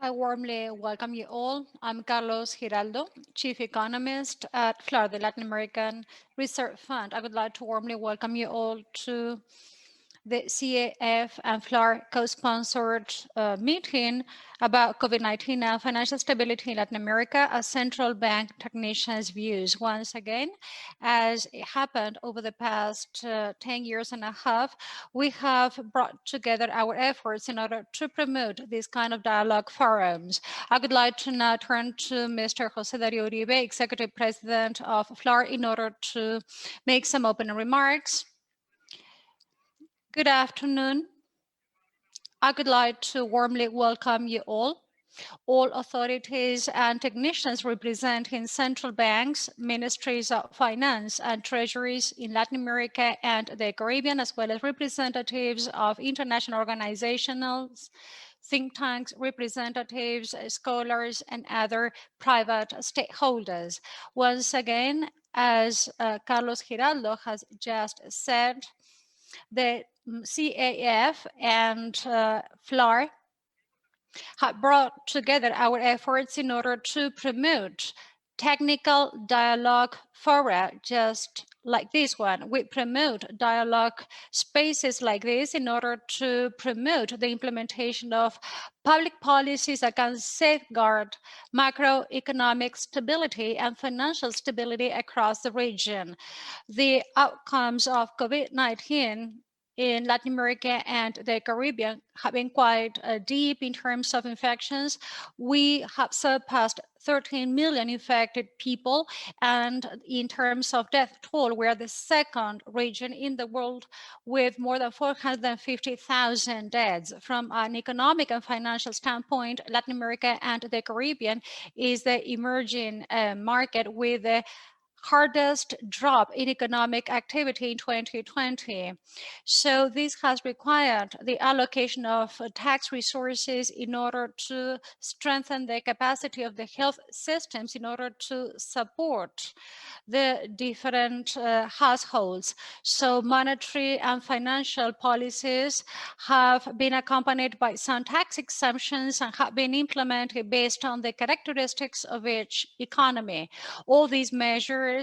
I warmly welcome you all. I'm Carlos Giraldo, Chief Economist at FLAR, the Latin American Research Fund. I would like to warmly welcome you all to the CAF and FLAR co-sponsored meeting about COVID-19 and financial stability in Latin America, a central bank technician's views. Once again, as it happened over the past 10 years and a half, we have brought together our efforts in order to promote these kind of dialogue forums. I would like to now turn to Mr. Jose Dario Uribe, Executive President of FLAR, in order to make some opening remarks. Good afternoon. I would like to warmly welcome you all authorities and technicians representing central banks, ministries of finance and treasuries in Latin America and the Caribbean, as well as representatives of international organizations, think tanks, representatives, scholars, and other private stakeholders. Once again, as Carlos Giraldo has just said, the CAF and FLAR have brought together our efforts in order to promote technical dialogue fora just like this one. We promote dialogue spaces like this in order to promote the implementation of public policies that can safeguard macroeconomic stability and financial stability across the region. The outcomes of COVID-19 in Latin America and the Caribbean have been quite deep in terms of infections. We have surpassed 13 million infected people, and in terms of death toll, we are the second region in the world with more than 450,000 deaths. From an economic and financial standpoint, Latin America and the Caribbean is the emerging market with the hardest drop in economic activity in 2020. So this has required the allocation of tax resources in order to strengthen the capacity of the health systems in order to support the different households. So monetary and financial policies have been accompanied by some tax exemptions and have been implemented based on the characteristics of each economy. All these measures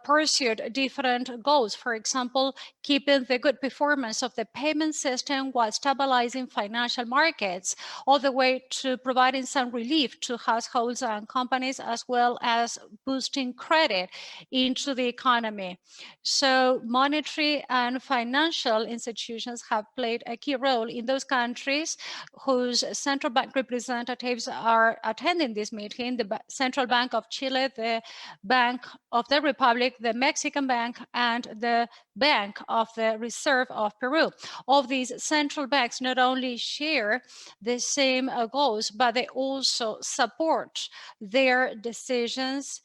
pursued different goals. For example, keeping the good performance of the payment system while stabilizing financial markets, all the way to providing some relief to households and companies, as well as boosting credit into the economy. So monetary and financial institutions have played a key role in those countries whose central bank representatives are attending this meeting: the Central Bank of Chile, the Bank of the Republic, the Mexican Bank, and the Bank of the Reserve of Peru. All these central banks not only share the same goals, but they also support their decisions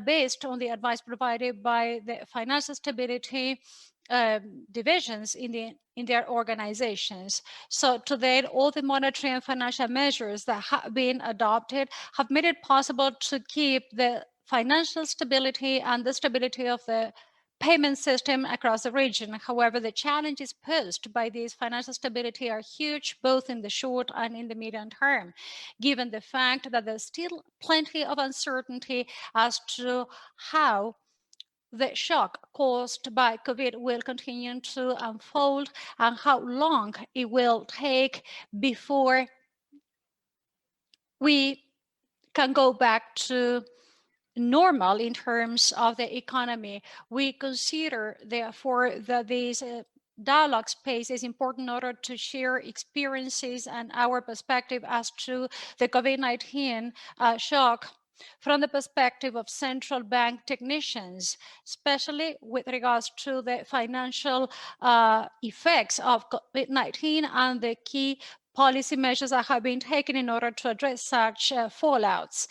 based on the advice provided by the financial stability divisions in their organizations. So to date, all the monetary and financial measures that have been adopted have made it possible to keep the financial stability and the stability of the payment system across the region. However, the challenges posed by this financial stability are huge, both in the short and in the medium term, given the fact that there's still plenty of uncertainty as to how the shock caused by COVID will continue to unfold and how long it will take before we can go back to normal in terms of the economy. We consider, therefore, that this dialogue space is important in order to share experiences and our perspective as to the COVID-19 shock from the perspective of central bank technicians, especially with regards to the financial effects of COVID-19 and the key policy measures that have been taken in order to address such fallouts,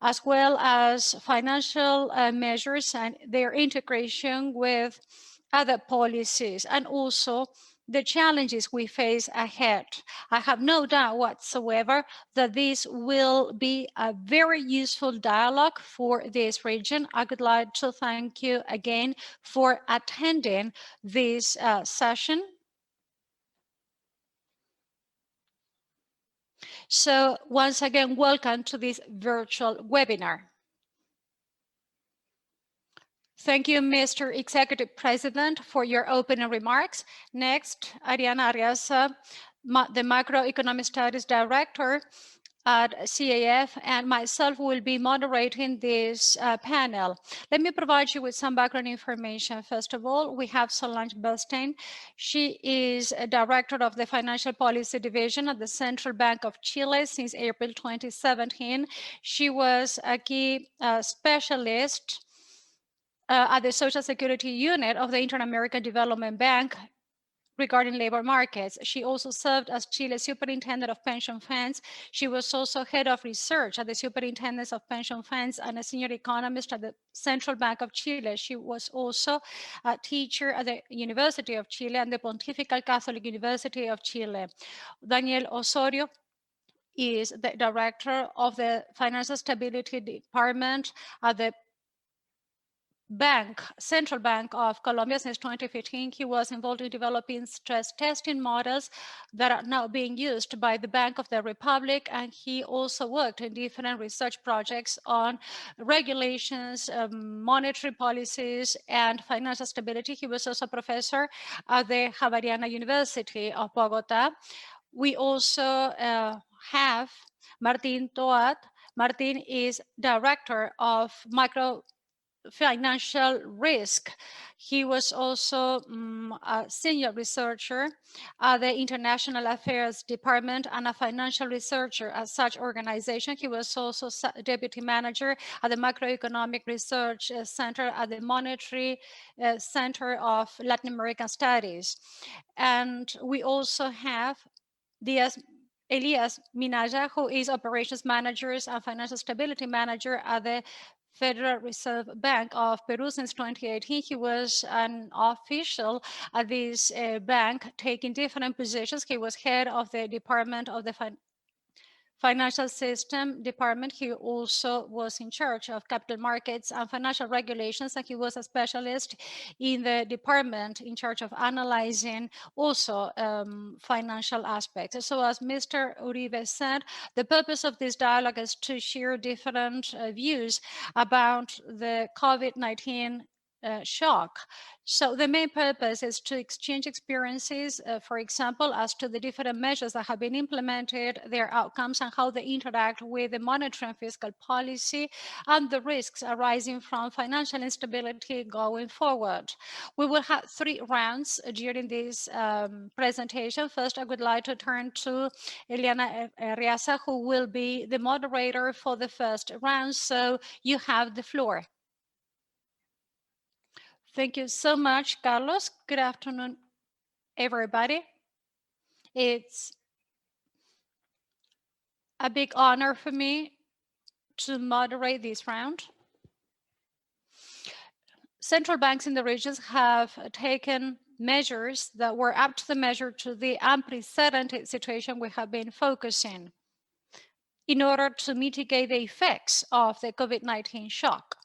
as well as financial measures and their integration with other policies, and also the challenges we face ahead. I have no doubt whatsoever that this will be a very useful dialogue for this region. I would like to thank you again for attending this session. So once again, welcome to this virtual webinar. Thank you, Mr. Executive President, for your opening remarks. Next, Ariana Arriaza, the Macroeconomic Studies Director at CAF, and myself will be moderating this panel. Let me provide you with some background information. First of all, we have Solange Belstein. She is a director of the Financial Policy Division at the Central Bank of Chile since April 2017. She was a key specialist at the Social Security Unit of the Inter-American Development Bank regarding labor markets. She also served as Chile's Superintendent of Pension Funds. She was also head of research at the Superintendence of Pension Funds and a senior economist at the Central Bank of Chile. She was also a teacher at the University of Chile and the Pontifical Catholic University of Chile. Daniel Osorio is the director of the Financial Stability Department at the Central Bank of Colombia since 2015. He was involved in developing stress testing models that are now being used by the Bank of the Republic, and he also worked in different research projects on regulations, monetary policies, and financial stability. He was also a professor at the Javeriana University of Bogota. We also have Martin Toat. Martin is director of financial risk. He was also a senior researcher at the International Affairs Department and a financial researcher at such organization. He was also deputy manager at the Macroeconomic Research Center at the Monetary Center of Latin American Studies. And we also have Elias Minaya, who is operations manager and financial stability manager at the Federal Reserve Bank of Peru since 2018. He was an official at this bank, taking different positions. He was head of the Department of the Financial System Department. He also was in charge of capital markets and financial regulations, and he was a specialist in the department in charge of analyzing also financial aspects. So as Mr. Uribe said, the purpose of this dialogue is to share different views about the COVID-19 shock. So the main purpose is to exchange experiences, for example, as to the different measures that have been implemented, their outcomes, and how they interact with the monetary and fiscal policy, and the risks arising from financial instability going forward. We will have 3 rounds during this presentation. First, I would like to turn to Eliana Arriaza, who will be the moderator for the first round. So you have the floor. Thank you so much, Carlos. Good afternoon, everybody. It's a big honor for me to moderate this round. Central banks in the regions have taken measures that were up to the measure to the unprecedented situation we have been focusing in order to mitigate the effects of the COVID-19 shock.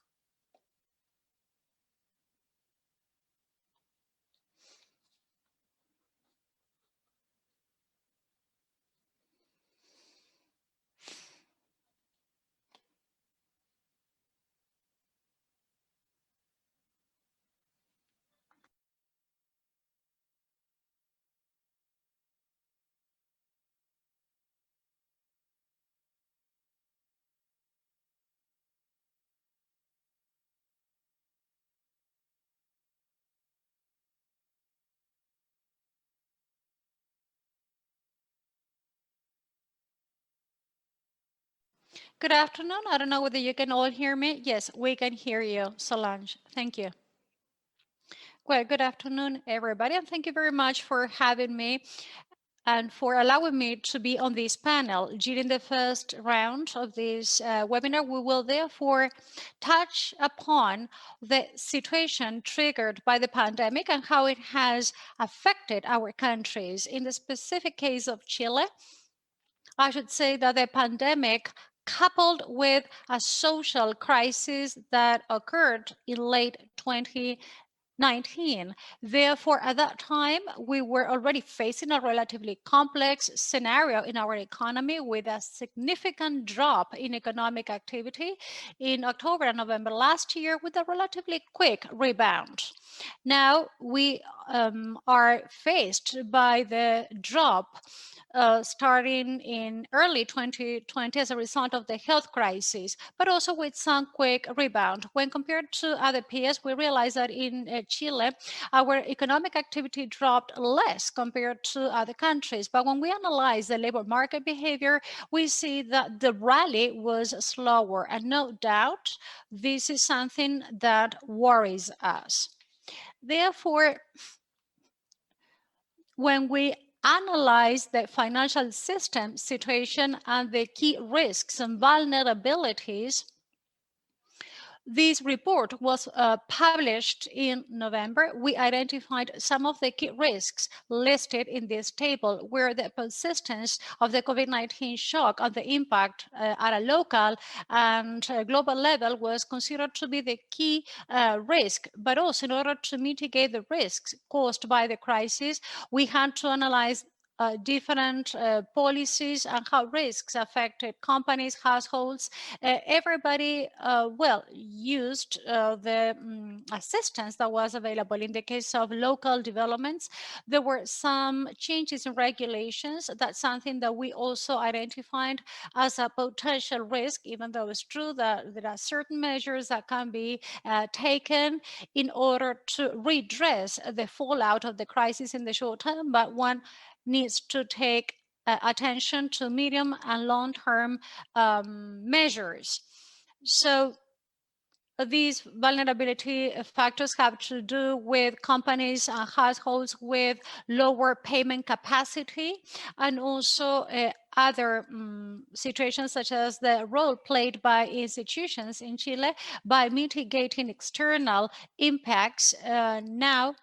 Good afternoon. I don't know whether you can all hear me. Yes, we can hear you, Solange. Thank you. Well, good afternoon, everybody, and thank you very much for having me and for allowing me to be on this panel. During the first round of this webinar, we will therefore touch upon the situation triggered by the pandemic and how it has affected our countries. In the specific case of Chile, I should say that the pandemic, coupled with a social crisis that occurred in late 2020, 19. Therefore, at that time, we were already facing a relatively complex scenario in our economy with a significant drop in economic activity in October and November last year with a relatively quick rebound. Now we are faced by the drop starting in early 2020 as a result of the health crisis, but also with some quick rebound. When compared to other peers, we realize that in Chile, our economic activity dropped less compared to other countries. But when we analyze the labor market behavior, we see that the rally was slower. And no doubt, this is something that worries us. Therefore, when we analyze the financial system situation and the key risks and vulnerabilities, this report was published in November. We identified some of the key risks listed in this table, where the persistence of the COVID-19 shock and the impact at a local and global level was considered to be the key risk. But also, in order to mitigate the risks caused by the crisis, we had to analyze different policies and how risks affected companies, households. Everybody, used the assistance that was available. In the case of local developments, there were some changes in regulations. That's something that we also identified as a potential risk, even though it's true that there are certain measures that can be taken in order to redress the fallout of the crisis in the short term, but one needs to take attention to medium and long-term measures. So these vulnerability factors have to do with companies and households with lower payment capacity, and also other situations such as the role played by institutions in Chile by mitigating external impacts. Now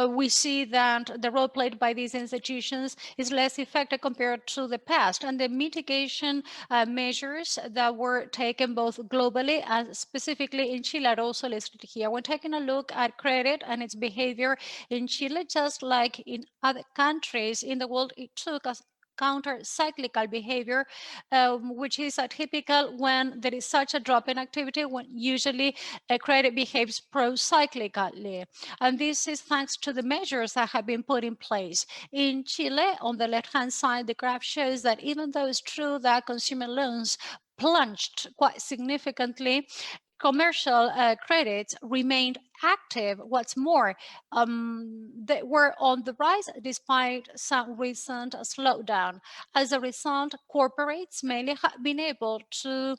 we see that the role played by these institutions is less effective compared to the past, and the mitigation measures that were taken both globally and specifically in Chile are also listed here. When taking a look at credit and its behavior in Chile, just like in other countries in the world, it took us counter-cyclical behavior, which is atypical when there is such a drop in activity, when usually credit behaves pro-cyclically. And this is thanks to the measures that have been put in place. In Chile, on the left-hand side, the graph shows that even though it's true that consumer loans plunged quite significantly, commercial credits remained active. What's more, they were on the rise despite some recent slowdown. As a result, corporates mainly have been able to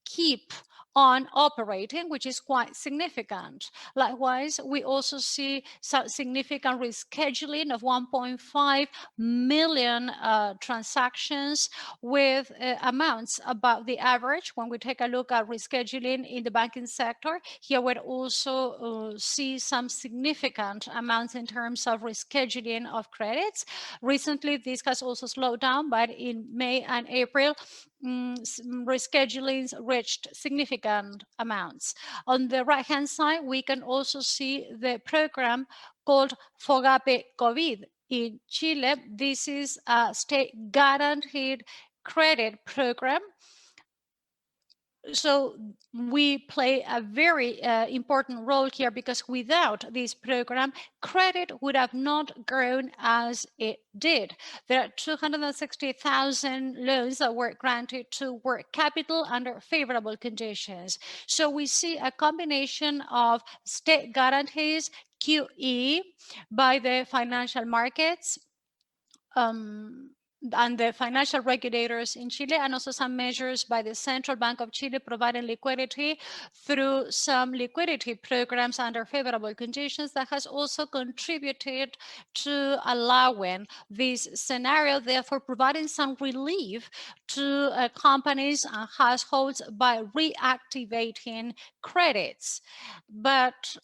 keep on operating, which is quite significant. Likewise, we also see some significant rescheduling of 1.5 million transactions with amounts above the average. When we take a look at rescheduling in the banking sector, here we also see some significant amounts in terms of rescheduling of credits. Recently, this has also slowed down, but in May and April, reschedulings reached significant amounts. On the right-hand side, we can also see the program called Fogape COVID in Chile. This is a state guaranteed credit program. So we play a very important role here, because without this program, credit would have not grown as it did. There are 260,000 loans that were granted to work capital under favorable conditions. So we see a combination of state guarantees, QE, by the financial markets, and the financial regulators in Chile, and also some measures by the Central Bank of Chile providing liquidity through some liquidity programs under favorable conditions, that has also contributed to allowing this scenario, therefore providing some relief to companies and households by reactivating credits. But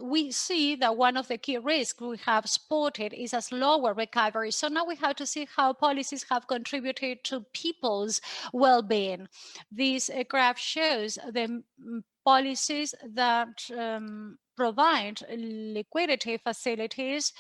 we see that one of the key risks we have spotted is a slower recovery. So now we have to see how policies have contributed to people's well-being. This graph shows the policies that provide liquidity facilities,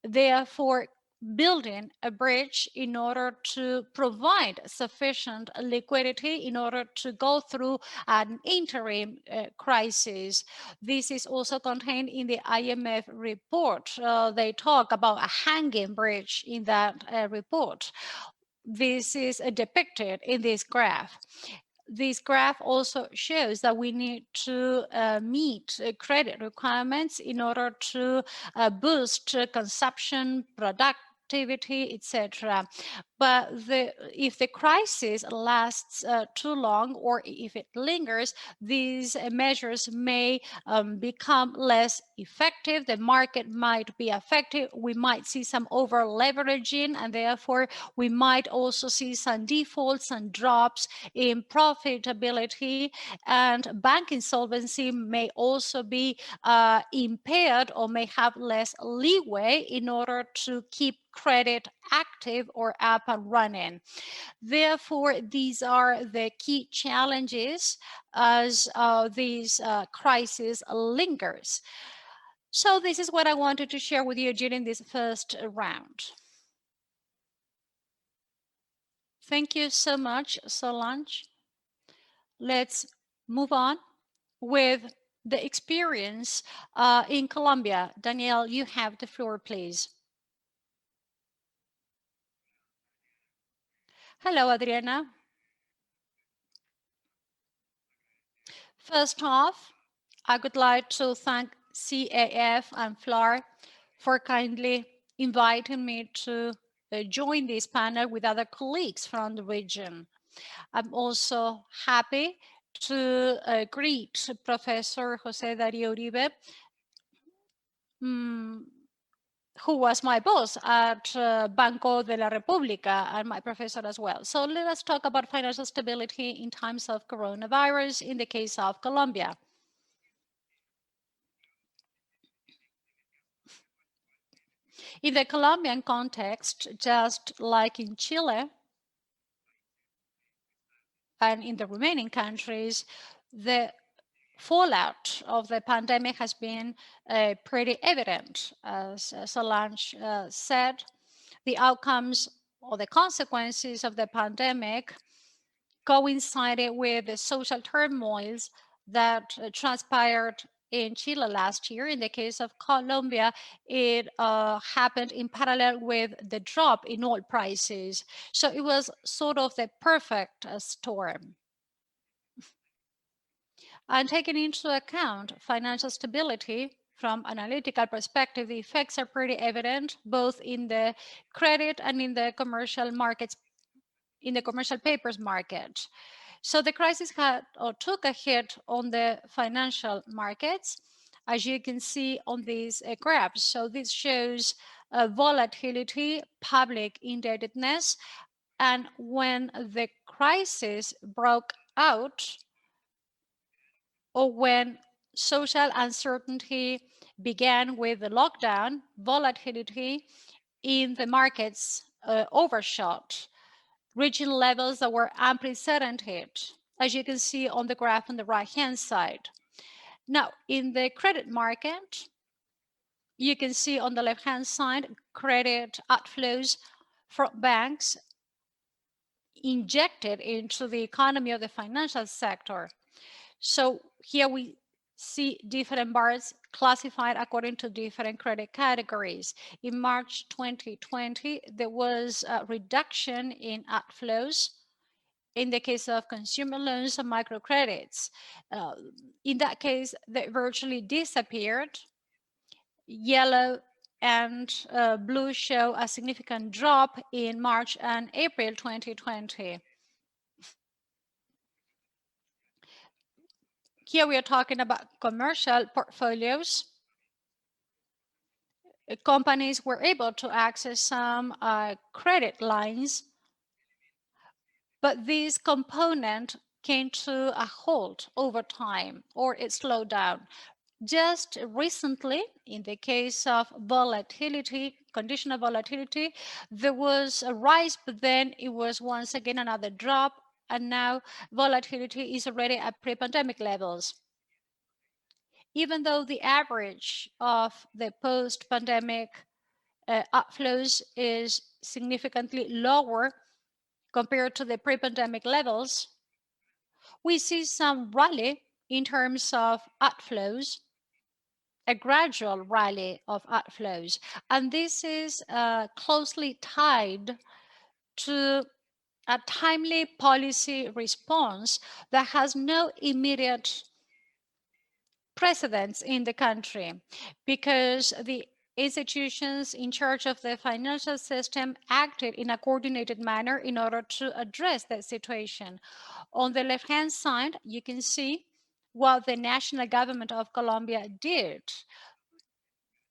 therefore building a bridge in order to provide sufficient liquidity in order to go through an interim crisis. This is also contained in the IMF report. They talk about a hanging bridge in that report. This is depicted in this graph. This graph also shows that we need to meet credit requirements in order to boost consumption, productivity, etc. But if the crisis lasts too long or if it lingers, these measures may become less effective. The market might be affected. We might see some over leveraging, and therefore we might also see some defaults and drops in profitability, and bank insolvency may also be impaired or may have less leeway in order to keep credit active or up and running. Therefore, these are the key challenges as this crisis lingers. So this is what I wanted to share with you during this first round. Thank you so much, Solange. Let's move on with the experience in Colombia. Danielle, you have the floor, please. Hello, Adriana. First off, I would like to thank CAF and FLAR for kindly inviting me to join this panel with other colleagues from the region. I'm also happy to greet Professor Jose Dario Uribe, who was my boss at Banco de la República and my professor as well. So let us talk about financial stability in times of coronavirus in the case of Colombia. In the Colombian context, just like in Chile and in the remaining countries, the fallout of the pandemic has been pretty evident. As Solange said, the outcomes or the consequences of the pandemic coincided with the social turmoils that transpired in Chile last year. In the case of Colombia, it happened in parallel with the drop in oil prices. So it was sort of the perfect storm. And taking into account financial stability, from analytical perspective, the effects are pretty evident both in the credit and in the commercial markets, in the commercial papers market. So the crisis had or took a hit on the financial markets, as you can see on these graphs. So this shows volatility, public indebtedness, and when the crisis broke out, or when social uncertainty began with the lockdown, volatility in the markets overshot, reaching levels that were unprecedented, as you can see on the graph on the right-hand side. Now, in the credit market, you can see on the left-hand side credit outflows from banks injected into the economy of the financial sector. So here we see different bars classified according to different credit categories. In March 2020, there was a reduction in outflows in the case of consumer loans and microcredits. In that case, they virtually disappeared. Yellow and blue show a significant drop in March and April 2020. Here we are talking about commercial portfolios. Companies were able to access some credit lines, but this component came to a halt over time, or it slowed down. Just recently, in the case of volatility, conditional volatility, there was a rise, but then it was once again another drop, and now volatility is already at pre-pandemic levels. Even though the average of the post-pandemic outflows is significantly lower compared to the pre-pandemic levels, we see some rally in terms of outflows, a gradual rally of outflows. And this is closely tied to a timely policy response that has no immediate precedents in the country, because the institutions in charge of the financial system acted in a coordinated manner in order to address that situation. On the left-hand side, you can see what the national government of Colombia did.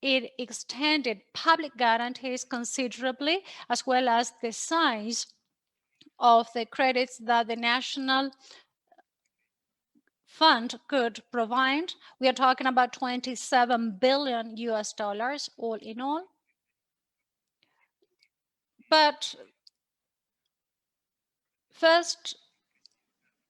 It extended public guarantees considerably, as well as the size of the credits that the national fund could provide. We are talking about 27 billion US dollars all in all. But first,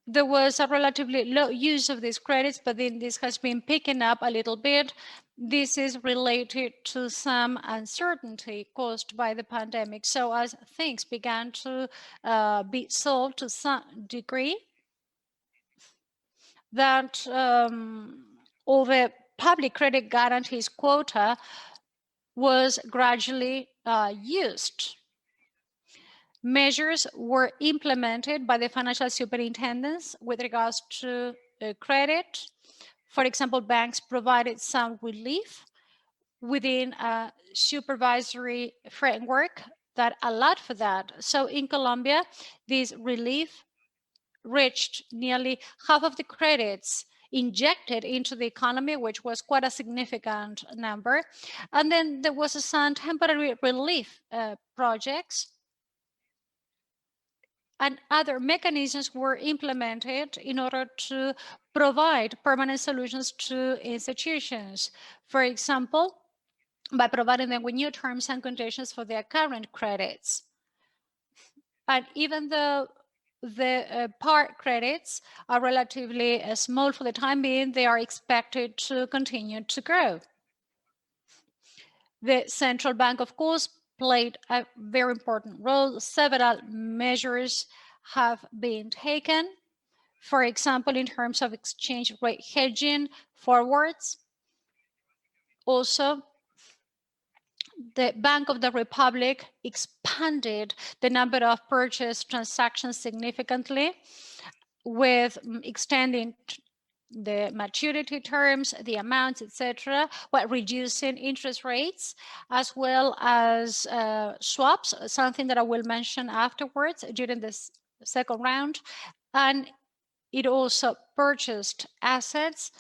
there was a relatively low use of these credits, but then this has been picking up a little bit. This is related to some uncertainty caused by the pandemic. So as things began to be solved to some degree, that all the public credit guarantees quota was gradually used. Measures were implemented by the financial superintendents with regards to credit. For example, banks provided some relief within a supervisory framework that allowed for that. So in Colombia, this relief reached nearly half of the credits injected into the economy, which was quite a significant number. And then there was some temporary relief projects, and other mechanisms were implemented in order to provide permanent solutions to institutions. For example, by providing them with new terms and conditions for their current credits. And even though the part credits are relatively small for the time being, they are expected to continue to grow. The central bank, of course, played a very important role. Several measures have been taken, for example, in terms of exchange rate hedging forwards. Also, the Bank of the Republic expanded the number of purchase transactions significantly, with extending the maturity terms, the amounts, etc., while reducing interest rates, as well as swaps, something that I will mention afterwards during this second round. And it also purchased assets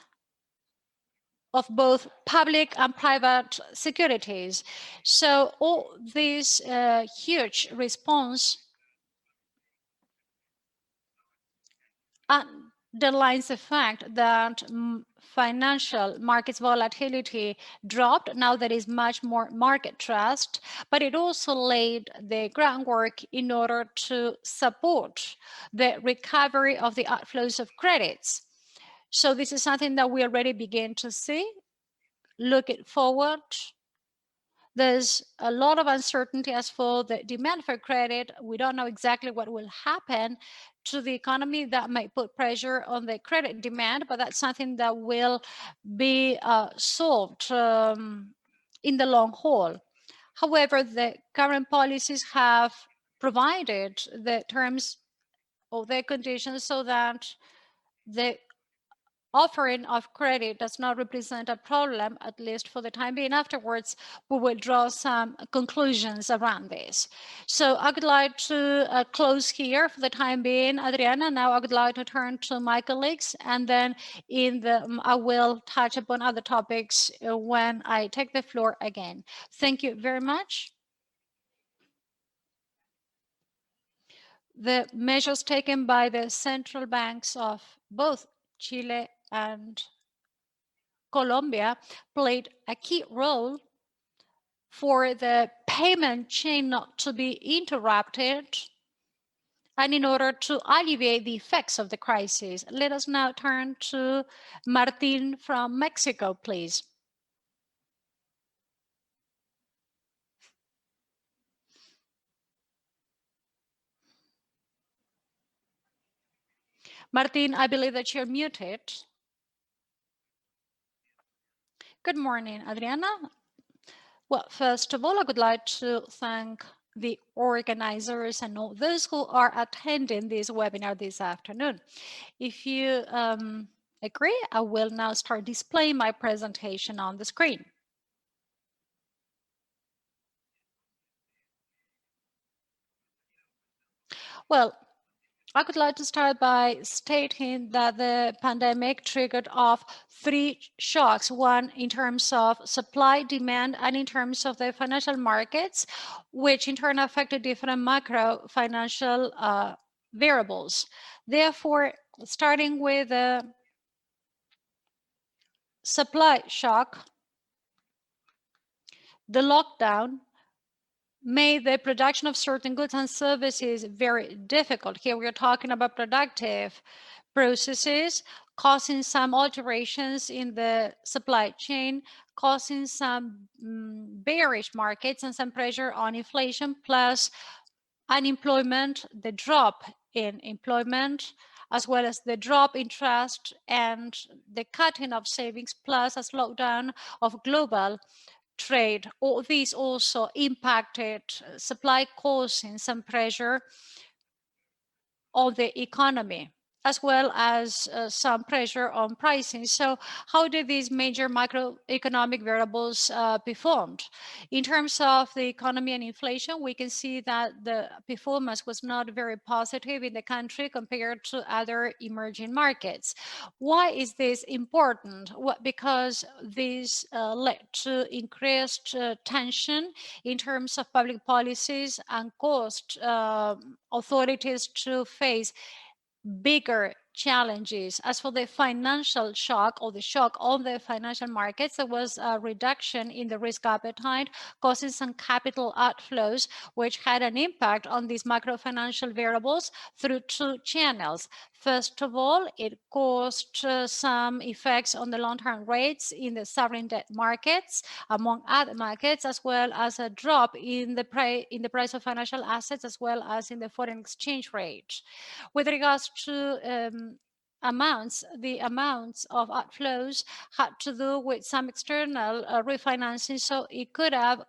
of both public and private securities. So all this huge response underlines the fact that financial markets volatility dropped. Now there is much more market trust, but it also laid the groundwork in order to support the recovery of the outflows of credits. So this is something that we already begin to see. Looking forward, there's a lot of uncertainty as for the demand for credit. We don't know exactly what will happen to the economy. That might put pressure on the credit demand, but that's something that will be solved in the long haul. However, the current policies have provided the terms or the conditions so that the offering of credit does not represent a problem, at least for the time being. Afterwards, we will draw some conclusions around this. So I would like to close here for the time being, Adriana. Now I would like to turn to my colleagues, and then I will touch upon other topics when I take the floor again. Thank you very much. The measures taken by the central banks of both Chile and Colombia played a key role for the payment chain not to be interrupted and in order to alleviate the effects of the crisis. Let us now turn to Martin from Mexico, please. Martin, I believe that you're muted. Good morning, Adriana. Well, first of all, I would like to thank the organizers and all those who are attending this webinar this afternoon. If you agree, I will now start displaying my presentation on the screen. Well, I would like to start by stating that the pandemic triggered off three shocks, one in terms of supply, demand, and in terms of the financial markets, which in turn affected different macro financial variables. Therefore, starting with the supply shock, the lockdown made the production of certain goods and services very difficult. Here we are talking about productive processes, causing some alterations in the supply chain, causing some bearish markets and some pressure on inflation, plus unemployment, the drop in employment, as well as the drop in trust and the cutting of savings, plus a slowdown of global trade. All these also impacted supply, causing some pressure on the economy, as well as some pressure on pricing. So how did these major macroeconomic variables performed? In terms of the economy and inflation, we can see that the performance was not very positive in the country compared to other emerging markets. Why is this important? Well, because this led to increased tension in terms of public policies and caused authorities to face bigger challenges. As for the financial shock or the shock on the financial markets, there was a reduction in the risk appetite, causing some capital outflows, which had an impact on these macro financial variables through two channels. First of all, it caused some effects on the long-term rates in the sovereign debt markets, among other markets, as well as a drop in the price of financial assets, as well as in the foreign exchange rate. With regards to amounts, the amounts of outflows had to do with some external refinancing, so it could have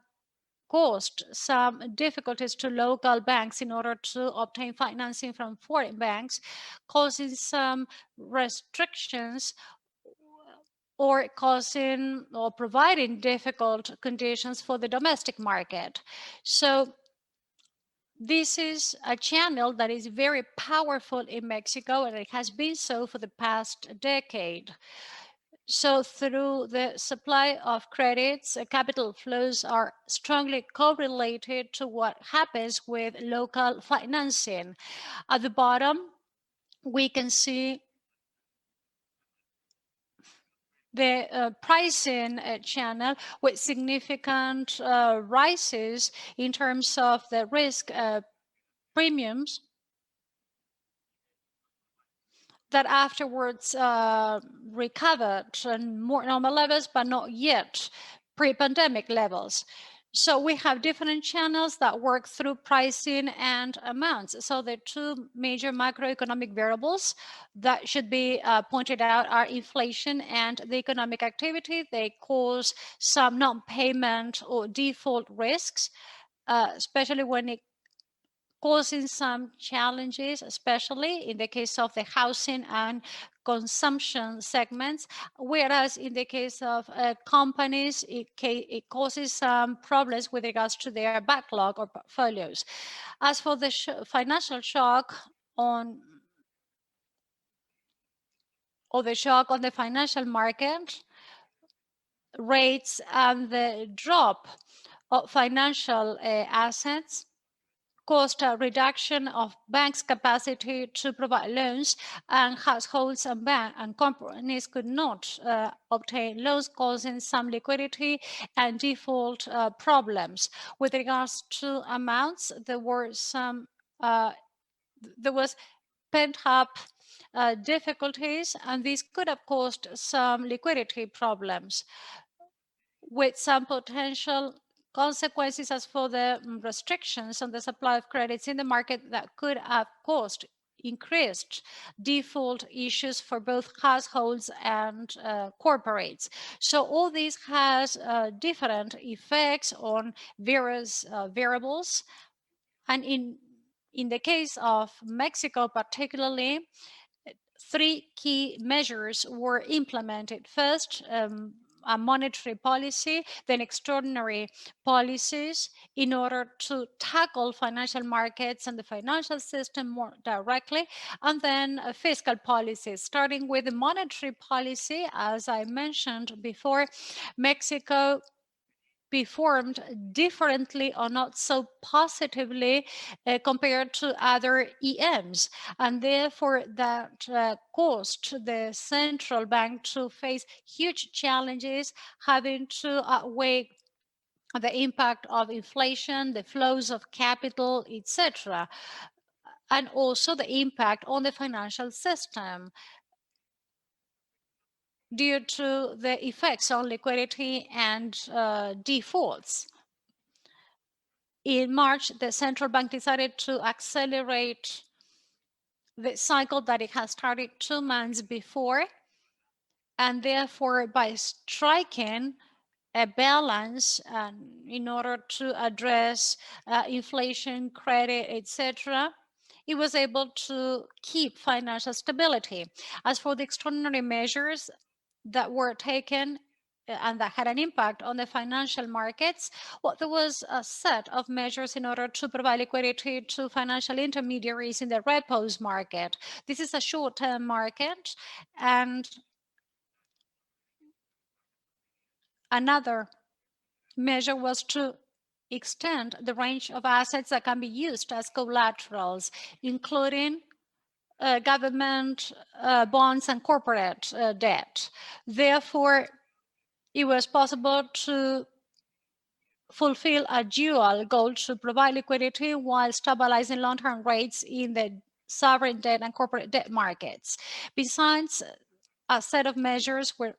caused some difficulties to local banks in order to obtain financing from foreign banks, causing some restrictions or causing or providing difficult conditions for the domestic market. So this is a channel that is very powerful in Mexico, and it has been so for the past decade. So through the supply of credits, capital flows are strongly correlated to what happens with local financing. At the bottom, we can see the pricing channel with significant rises in terms of the risk premiums that afterwards recovered to more normal levels, but not yet pre-pandemic levels. So we have different channels that work through pricing and amounts. So the two major macroeconomic variables that should be pointed out are inflation and the economic activity. They cause some non-payment or default risks, especially when it causing some challenges, especially in the case of the housing and consumption segments, whereas in the case of companies, it causes some problems with regards to their backlog or portfolios. As for the financial shock on the shock on the financial market, rates and the drop of financial assets, caused a reduction of banks' capacity to provide loans, and households and companies could not obtain loans, causing some liquidity and default problems. With regards to amounts, there was pent-up difficulties, and these could have caused some liquidity problems with some potential consequences as for the restrictions on the supply of credits in the market that could have caused increased default issues for both households and corporates. So all this has different effects on various variables. And in the case of Mexico particularly, three key measures were implemented. First, a monetary policy, then extraordinary policies in order to tackle financial markets and the financial system more directly, and then fiscal policies. Starting with the monetary policy, as I mentioned before, Mexico performed differently or not so positively compared to other EMs. And therefore, that caused the central bank to face huge challenges, having to outweigh the impact of inflation, the flows of capital, etc., and also the impact on the financial system due to the effects on liquidity and defaults. In March, the central bank decided to accelerate the cycle that it had started 2 months before, and therefore by striking a balance in order to address inflation, credit, etc., it was able to keep financial stability. As for the extraordinary measures that were taken and that had an impact on the financial markets, well, there was a set of measures in order to provide liquidity to financial intermediaries in the repos market. This is a short-term market, and another measure was to extend the range of assets that can be used as collaterals, including government bonds and corporate debt. Therefore, it was possible to fulfill a dual goal to provide liquidity while stabilizing long-term rates in the sovereign debt and corporate debt markets. Besides, a set of measures were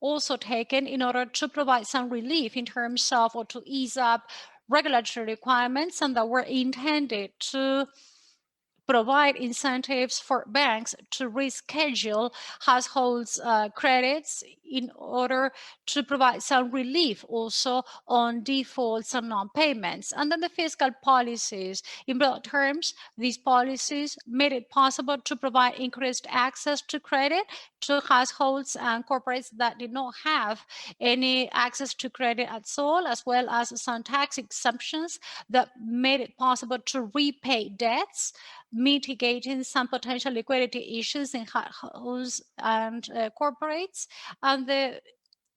also taken in order to provide some relief in terms of or to ease up regulatory requirements, and that were intended to provide incentives for banks to reschedule households' credits in order to provide some relief also on defaults and non-payments. And then the fiscal policies. In broad terms, these policies made it possible to provide increased access to credit to households and corporates that did not have any access to credit at all, as well as some tax exemptions that made it possible to repay debts, mitigating some potential liquidity issues in households and corporates. And the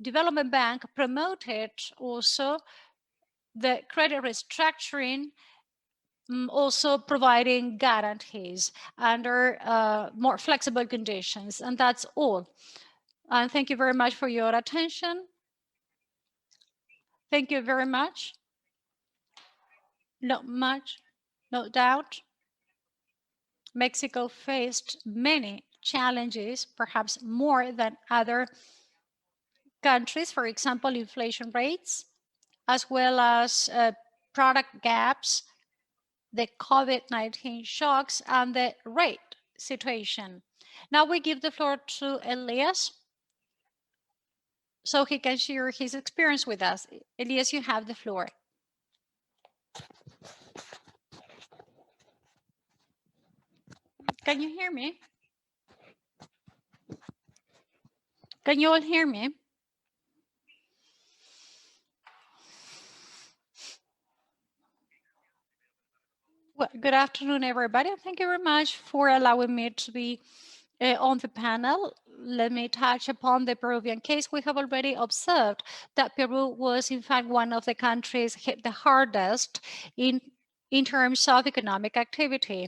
Development Bank promoted also the credit restructuring, also providing guarantees under more flexible conditions. And that's all. And thank you very much for your attention. Thank you very much. No doubt. Mexico faced many challenges, perhaps more than other countries, for example, inflation rates, as well as product gaps, the COVID-19 shocks, and the rate situation. Now we give the floor to Elias so he can share his experience with us. Elias, you have the floor. Can you hear me? Can you all hear me? Well, good afternoon, everybody. Thank you very much for allowing me to be on the panel. Let me touch upon the Peruvian case. We have already observed that Peru was, in fact, one of the countries hit the hardest in in terms of economic activity.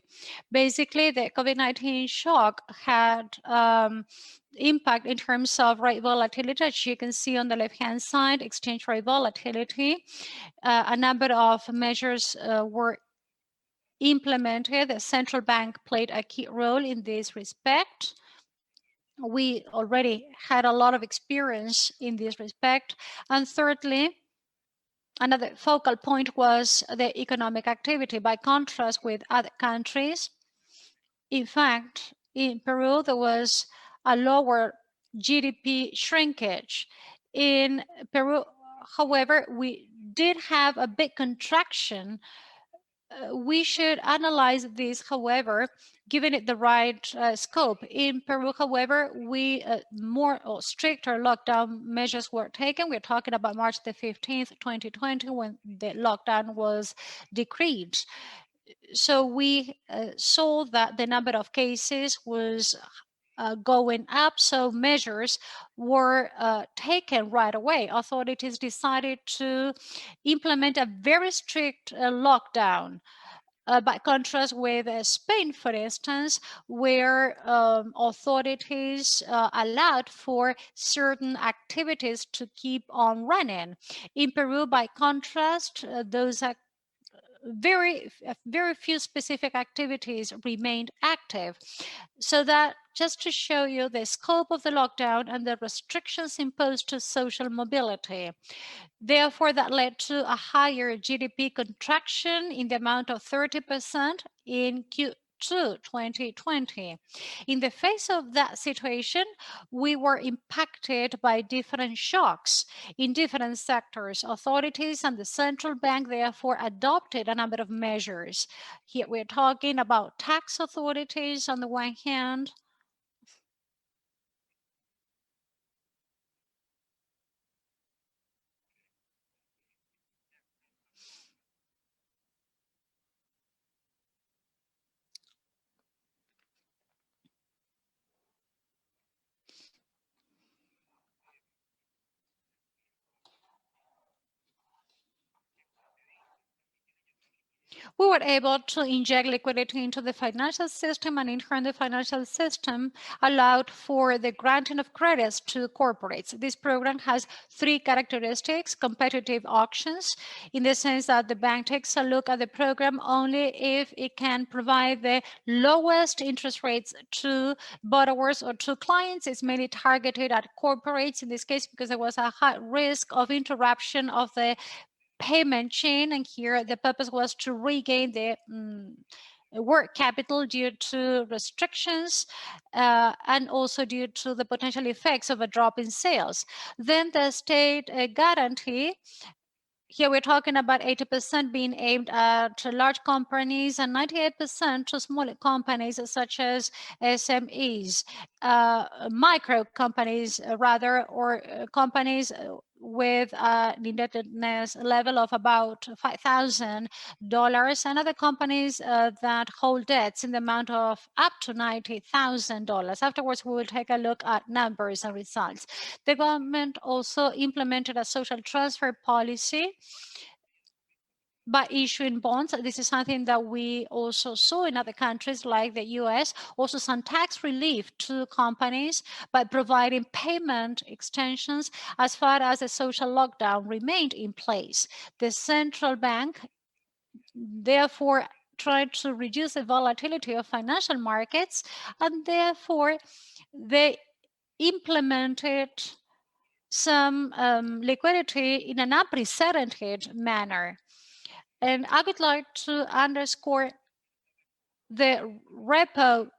Basically, the COVID-19 shock had impact in terms of rate volatility. As you can see on the left-hand side, exchange rate volatility. A number of measures were implemented. The central bank played a key role in this respect. We already had a lot of experience in this respect. And thirdly, another focal point was the economic activity. By contrast with other countries, in fact, in Peru, there was a lower GDP shrinkage. In Peru, however, we did have a big contraction. We should analyze this, however, given it the right scope. In Peru, however, we more or stricter lockdown measures were taken. We're talking about March the 15th, 2020, when the lockdown was decreed. So we saw that the number of cases was going up, so measures were taken right away. Authorities decided to implement a very strict lockdown. By contrast with Spain, for instance, where authorities allowed for certain activities to keep on running. In Peru, by contrast, those very few specific activities remained active. So that just to show you the scope of the lockdown and the restrictions imposed to social mobility. Therefore, that led to a higher GDP contraction in the amount of 30% in Q2 2020. In the face of that situation, we were impacted by different shocks in different sectors. Authorities and the central bank therefore adopted a number of measures. Here we're talking about tax authorities on the one hand, we were able to inject liquidity into the financial system, and in turn the financial system allowed for the granting of credits to corporates. This program has three characteristics: competitive auctions, in the sense that the bank takes a look at the program only if it can provide the lowest interest rates to borrowers or to clients. It's mainly targeted at corporates in this case because there was a high risk of interruption of the payment chain, and here the purpose was to regain the work capital due to restrictions and also due to the potential effects of a drop in sales. Then the state guarantee. Here we're talking about 80% being aimed at large companies and 98% to smaller companies such as SMEs, micro companies rather, or companies with an indebtedness level of about $5,000, and other companies that hold debts in the amount of up to $90,000. Afterwards, we will take a look at numbers and results. The government also implemented a social transfer policy by issuing bonds. This is something that we also saw in other countries like the US. Also some tax relief to companies by providing payment extensions as far as the social lockdown remained in place. The central bank therefore tried to reduce the volatility of financial markets, and therefore they implemented some liquidity in an unprecedented manner. And I would like to underscore the repo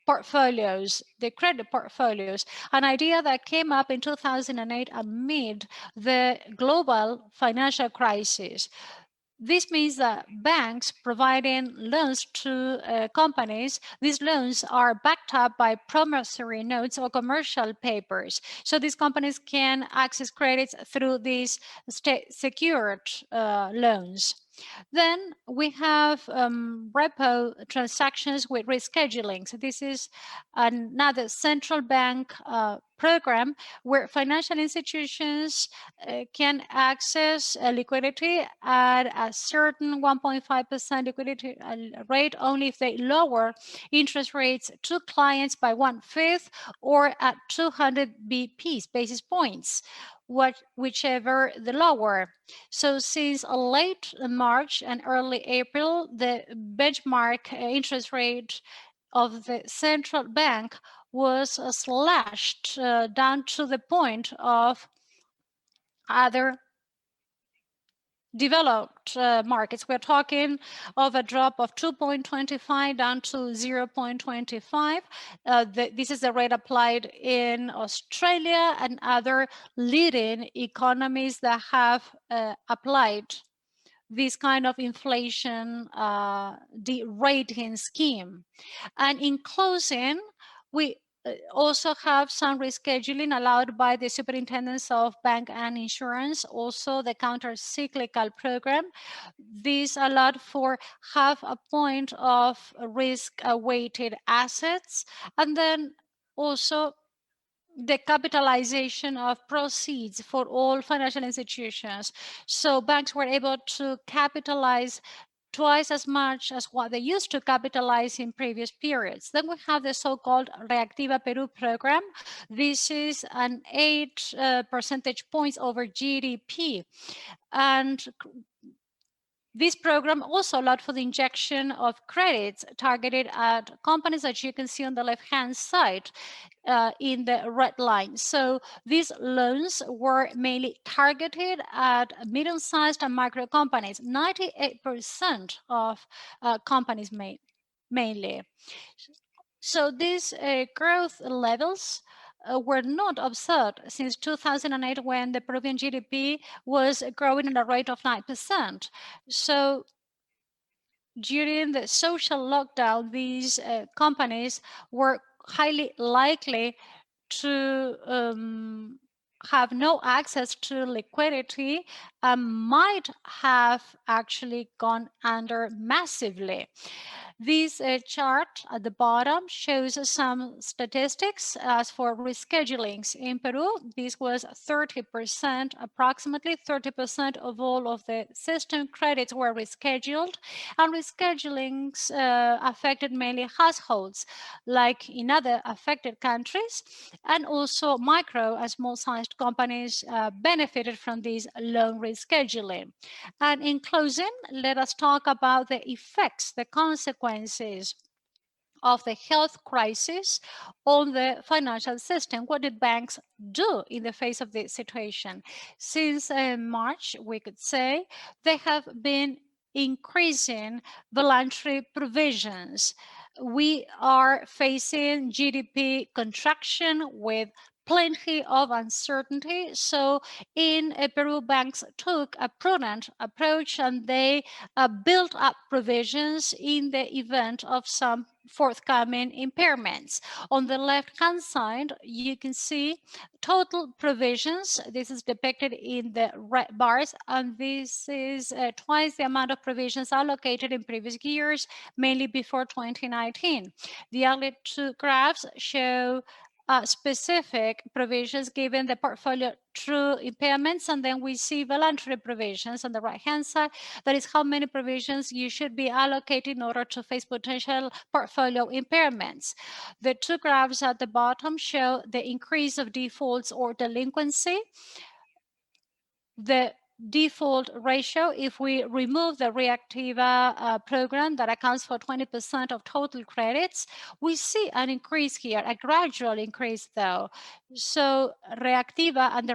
portfolios, the credit portfolios, an idea that came up in 2008 amid the global financial crisis. This means that banks providing loans to companies, these loans are backed up by promissory notes or commercial papers. So these companies can access credits through these state-secured loans. Then we have repo transactions with rescheduling. So this is another central bank program where financial institutions can access liquidity at a certain 1.5% liquidity rate only if they lower interest rates to clients by 1/5 or at 200 basis points, whichever the lower. So since late March and early April, the benchmark interest rate of the central bank was slashed down to the point of other developed markets. We're talking of a drop of 2.25 down to 0.25. This is the rate applied in Australia and other leading economies that have applied this kind of inflation derating scheme. And in closing, we also have some rescheduling allowed by the superintendents of bank and insurance, also the counter-cyclical program. This allowed for half a point of risk-weighted assets, and then also the capitalization of proceeds for all financial institutions. So banks were able to capitalize twice as much as what they used to capitalize in previous periods. Then we have the so-called Reactiva Peru program. This is an 8 percentage points over GDP. And this program also allowed for the injection of credits targeted at companies that you can see on the left-hand side in the red line. So these loans were mainly targeted at medium-sized and micro companies, 98% of companies mainly. So these growth levels were not observed since 2008 when the Peruvian GDP was growing at a rate of 9%. So during the social lockdown, these companies were highly likely to have no access to liquidity and might have actually gone under massively. This chart at the bottom shows some statistics. As for reschedulings in Peru, this was 30%, approximately 30% of all of the system credits were rescheduled, and reschedulings affected mainly households, like in other affected countries, and also micro and small-sized companies benefited from this loan rescheduling. And in closing, let us talk about the effects, the consequences of the health crisis on the financial system. What did banks do in the face of this situation? Since March, we could say, they have been increasing voluntary provisions. We are facing GDP contraction with plenty of uncertainty. So in Peru, banks took a prudent approach and they built up provisions in the event of some forthcoming impairments. On the left-hand side, you can see total provisions. This is depicted in the red bars, and this is twice the amount of provisions allocated in previous years, mainly before 2019. The other two graphs show specific provisions given the portfolio true impairments, and then we see voluntary provisions on the right-hand side. That is how many provisions you should be allocated in order to face potential portfolio impairments. The two graphs at the bottom show the increase of defaults or delinquency. The default ratio, if we remove the Reactiva program that accounts for 20% of total credits, we see an increase here, a gradual increase though. So Reactiva and the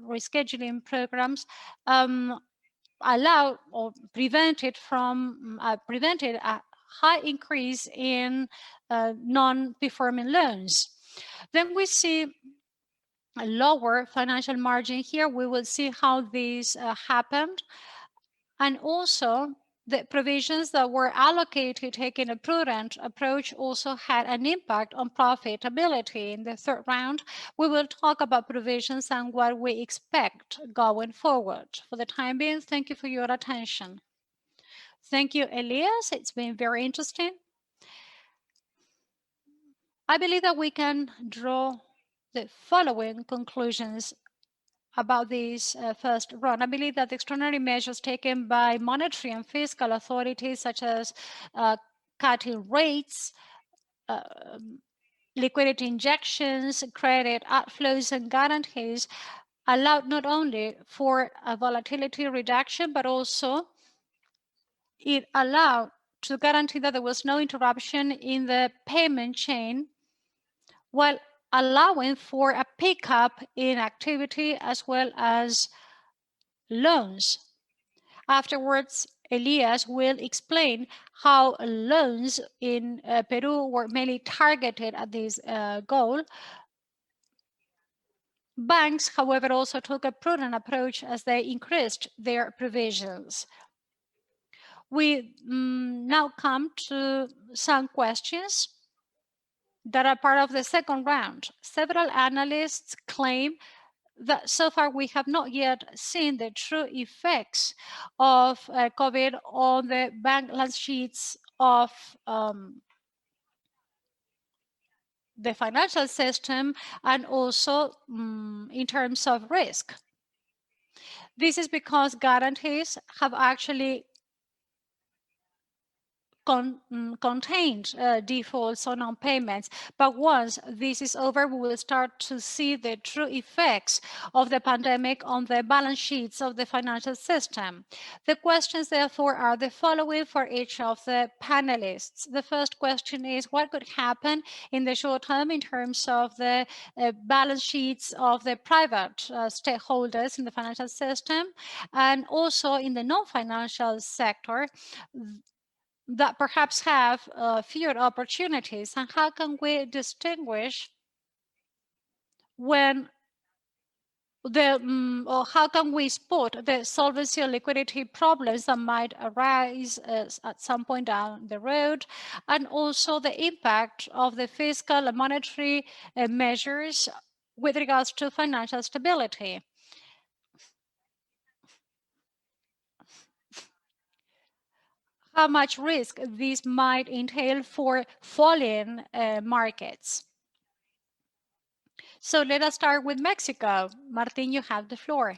rescheduling programs allow or prevented a high increase in non-performing loans. Then we see a lower financial margin here. We will see how this happened. And also The provisions that were allocated taking a prudent approach also had an impact on profitability. In the third round, we will talk about provisions and what we expect going forward. For the time being, thank you for your attention. Thank you, Elias. It's been very interesting. I believe that we can draw the following conclusions about this first run. I believe that the extraordinary measures taken by monetary and fiscal authorities, such as cutting rates, liquidity injections, credit outflows, and guarantees, allowed not only for a volatility reduction, but also it allowed to guarantee that there was no interruption in the payment chain, while allowing for a pickup in activity as well as loans. Afterwards, Elias will explain how loans in Peru were mainly targeted at this goal. Banks, however, also took a prudent approach as they increased their provisions. We now come to some questions that are part of the second round. Several analysts claim that so far we have not yet seen the true effects of COVID on the balance sheets of the financial system and also in terms of risk. This is because guarantees have actually contained defaults or non-payments. But once this is over, we will start to see the true effects of the pandemic on the balance sheets of the financial system. The questions, therefore, are the following for each of the panelists. The first question is, what could happen in the short term in terms of the balance sheets of the private stakeholders in the financial system, and also in the non-financial sector that perhaps have fewer opportunities, and how can we distinguish when or how can we spot the solvency or liquidity problems that might arise at some point down the road, and also the impact of the fiscal and monetary measures with regards to financial stability. How much risk this might entail for falling markets. So let us start with Mexico. Martin, you have the floor.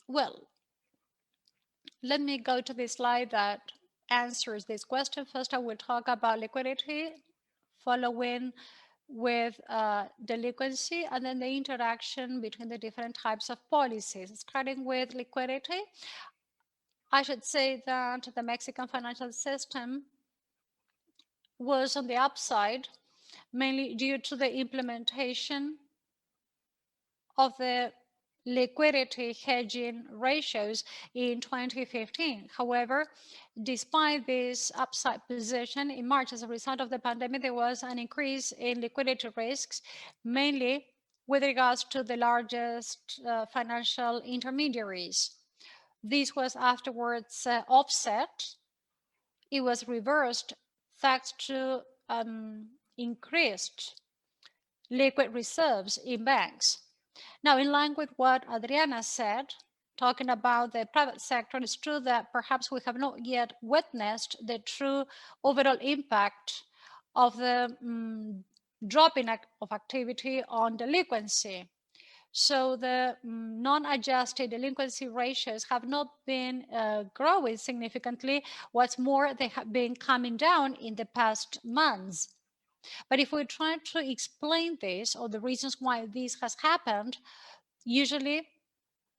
Well, let me go to the slide that answers this question. First, I will talk about liquidity, following with delinquency, and then the interaction between the different types of policies. Starting with liquidity, I should say that the Mexican financial system was on the upside, mainly due to the implementation of the liquidity hedging ratios in 2015. However, despite this upside position, in March, as a result of the pandemic, there was an increase in liquidity risks, mainly with regards to the largest financial intermediaries. This was afterwards offset. It was reversed thanks to increased liquid reserves in banks. Now, in line with what Adriana said, talking about the private sector, it's true that perhaps we have not yet witnessed the true overall impact of the dropping of activity on delinquency. So the non-adjusted delinquency ratios have not been growing significantly. What's more, they have been coming down in the past months. But if we try to explain this or the reasons why this has happened, usually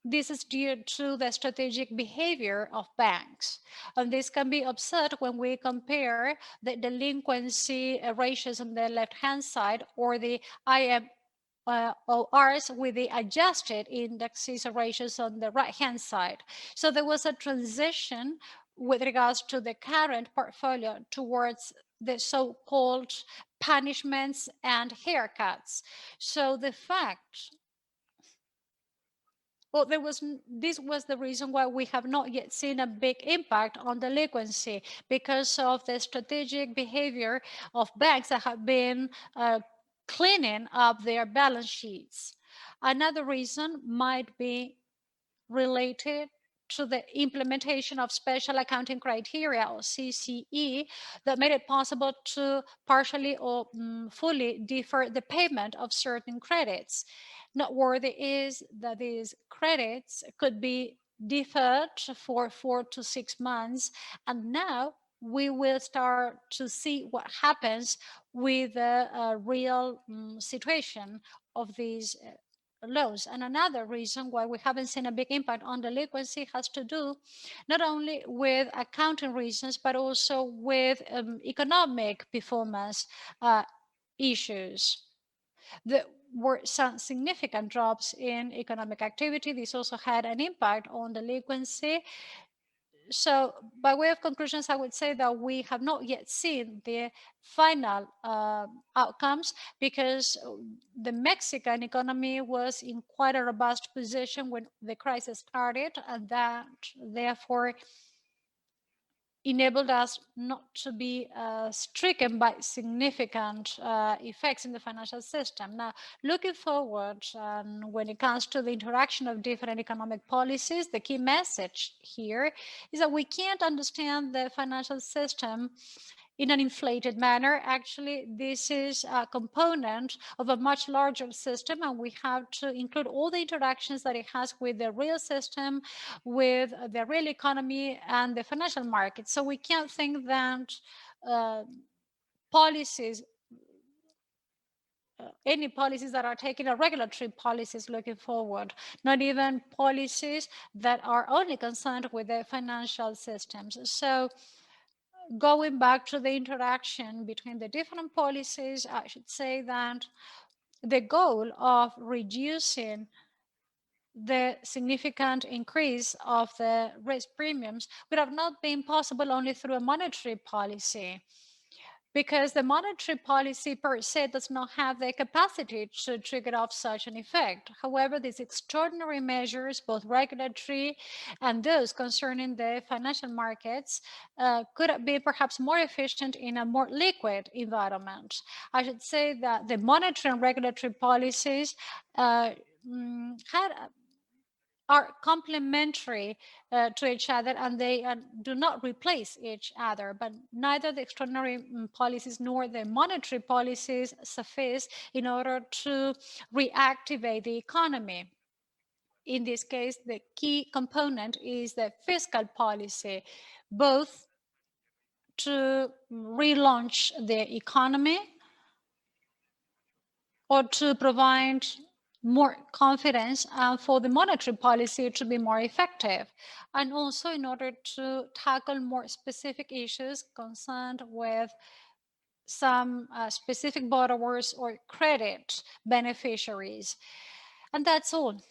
this is due to the strategic behavior of banks. And this can be observed when we compare the delinquency ratios on the left-hand side or the ORs with the adjusted indexes or ratios on the right-hand side. So there was a transition with regards to the current portfolio towards the so-called punishments and haircuts. So the fact, well, this was the reason why we have not yet seen a big impact on delinquency, because of the strategic behavior of banks that have been cleaning up their balance sheets. Another reason might be related to the implementation of special accounting criteria, or CCE, that made it possible to partially or fully defer the payment of certain credits. Noteworthy is that these credits could be deferred for 4 to 6 months, and now we will start to see what happens with the real situation of these loans. And another reason why we haven't seen a big impact on delinquency has to do not only with accounting reasons, but also with economic performance issues. There were some significant drops in economic activity. This also had an impact on delinquency. So by way of conclusions, I would say that we have not yet seen the final outcomes, because the Mexican economy was in quite a robust position when the crisis started, and that therefore enabled us not to be stricken by significant effects in the financial system. Now, looking forward, when it comes to the interaction of different economic policies, the key message here is that we can't understand the financial system in an inflated manner. Actually, this is a component of a much larger system, and we have to include all the interactions that it has with the real system, with the real economy and the financial market. So we can't think that policies, any policies that are taken are regulatory policies looking forward, not even policies that are only concerned with the financial systems. So going back to the interaction between the different policies, I should say that the goal of reducing the significant increase of the risk premiums would have not been possible only through a monetary policy, because the monetary policy per se does not have the capacity to trigger off such an effect. However, these extraordinary measures, both regulatory and those concerning the financial markets, could have been perhaps more efficient in a more liquid environment. I should say that the monetary and regulatory policies are complementary to each other, and they do not replace each other. But neither the extraordinary policies nor the monetary policies suffice in order to reactivate the economy. In this case, the key component is the fiscal policy, both to relaunch the economy or to provide more confidence for the monetary policy to be more effective, and also in order to tackle more specific issues concerned with some specific borrowers or credit beneficiaries. And that's all.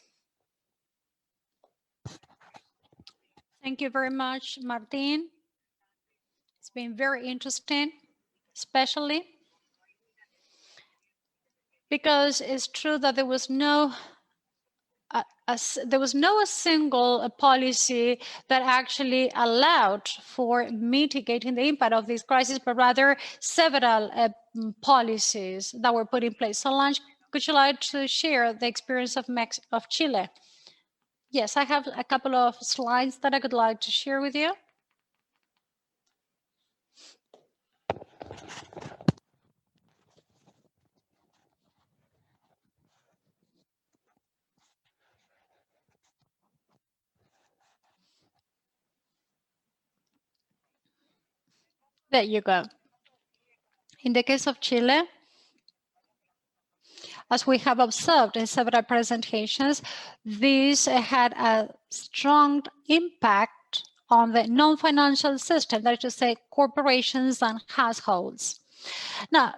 Thank you very much, Martin. It's been very interesting, especially because it's true that there was no single policy that actually allowed for mitigating the impact of this crisis, but rather several policies that were put in place. Solange, could you like to share the experience of Chile? Yes, I have a couple of slides that I would like to share with you. There you go. In the case of Chile, as we have observed in several presentations, this had a strong impact on the non-financial system, that is to say, corporations and households. Now,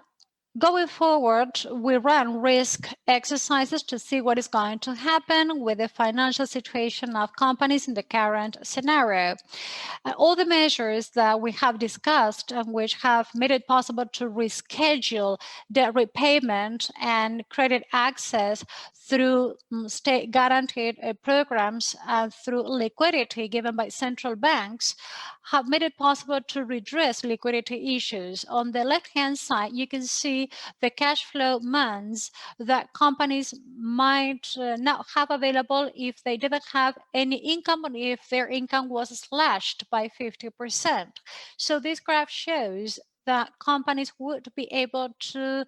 Going forward, we run risk exercises to see what is going to happen with the financial situation of companies in the current scenario. All the measures that we have discussed and which have made it possible to reschedule debt repayment and credit access through state guaranteed programs and through liquidity given by central banks have made it possible to redress liquidity issues. On the left-hand side, you can see the cash flow months that companies might not have available if they didn't have any income or if their income was slashed by 50%. So this graph shows that companies would be able to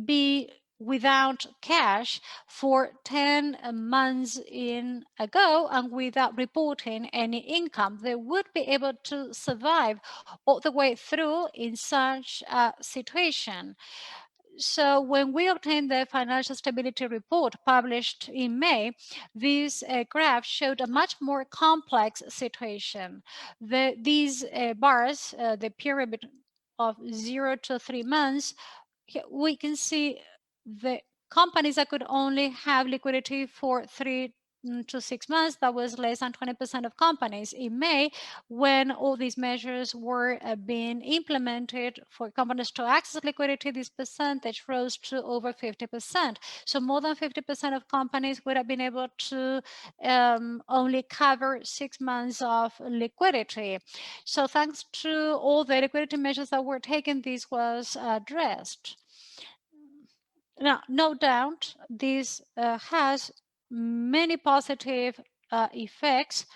be without cash for 10 months in a go and without reporting any income. They would be able to survive all the way through in such a situation. So when we obtained the financial stability report published in May, this graph showed a much more complex situation. These bars, the period of 0 to 3 months, we can see the companies that could only have liquidity for 3 to 6 months. That was less than 20% of companies. In May, when all these measures were being implemented for companies to access liquidity, this percentage rose to over 50%. So more than 50% of companies would have been able to only cover 6 months of liquidity. So thanks to all the liquidity measures that were taken, this was addressed. Now, no doubt, this has many positive effects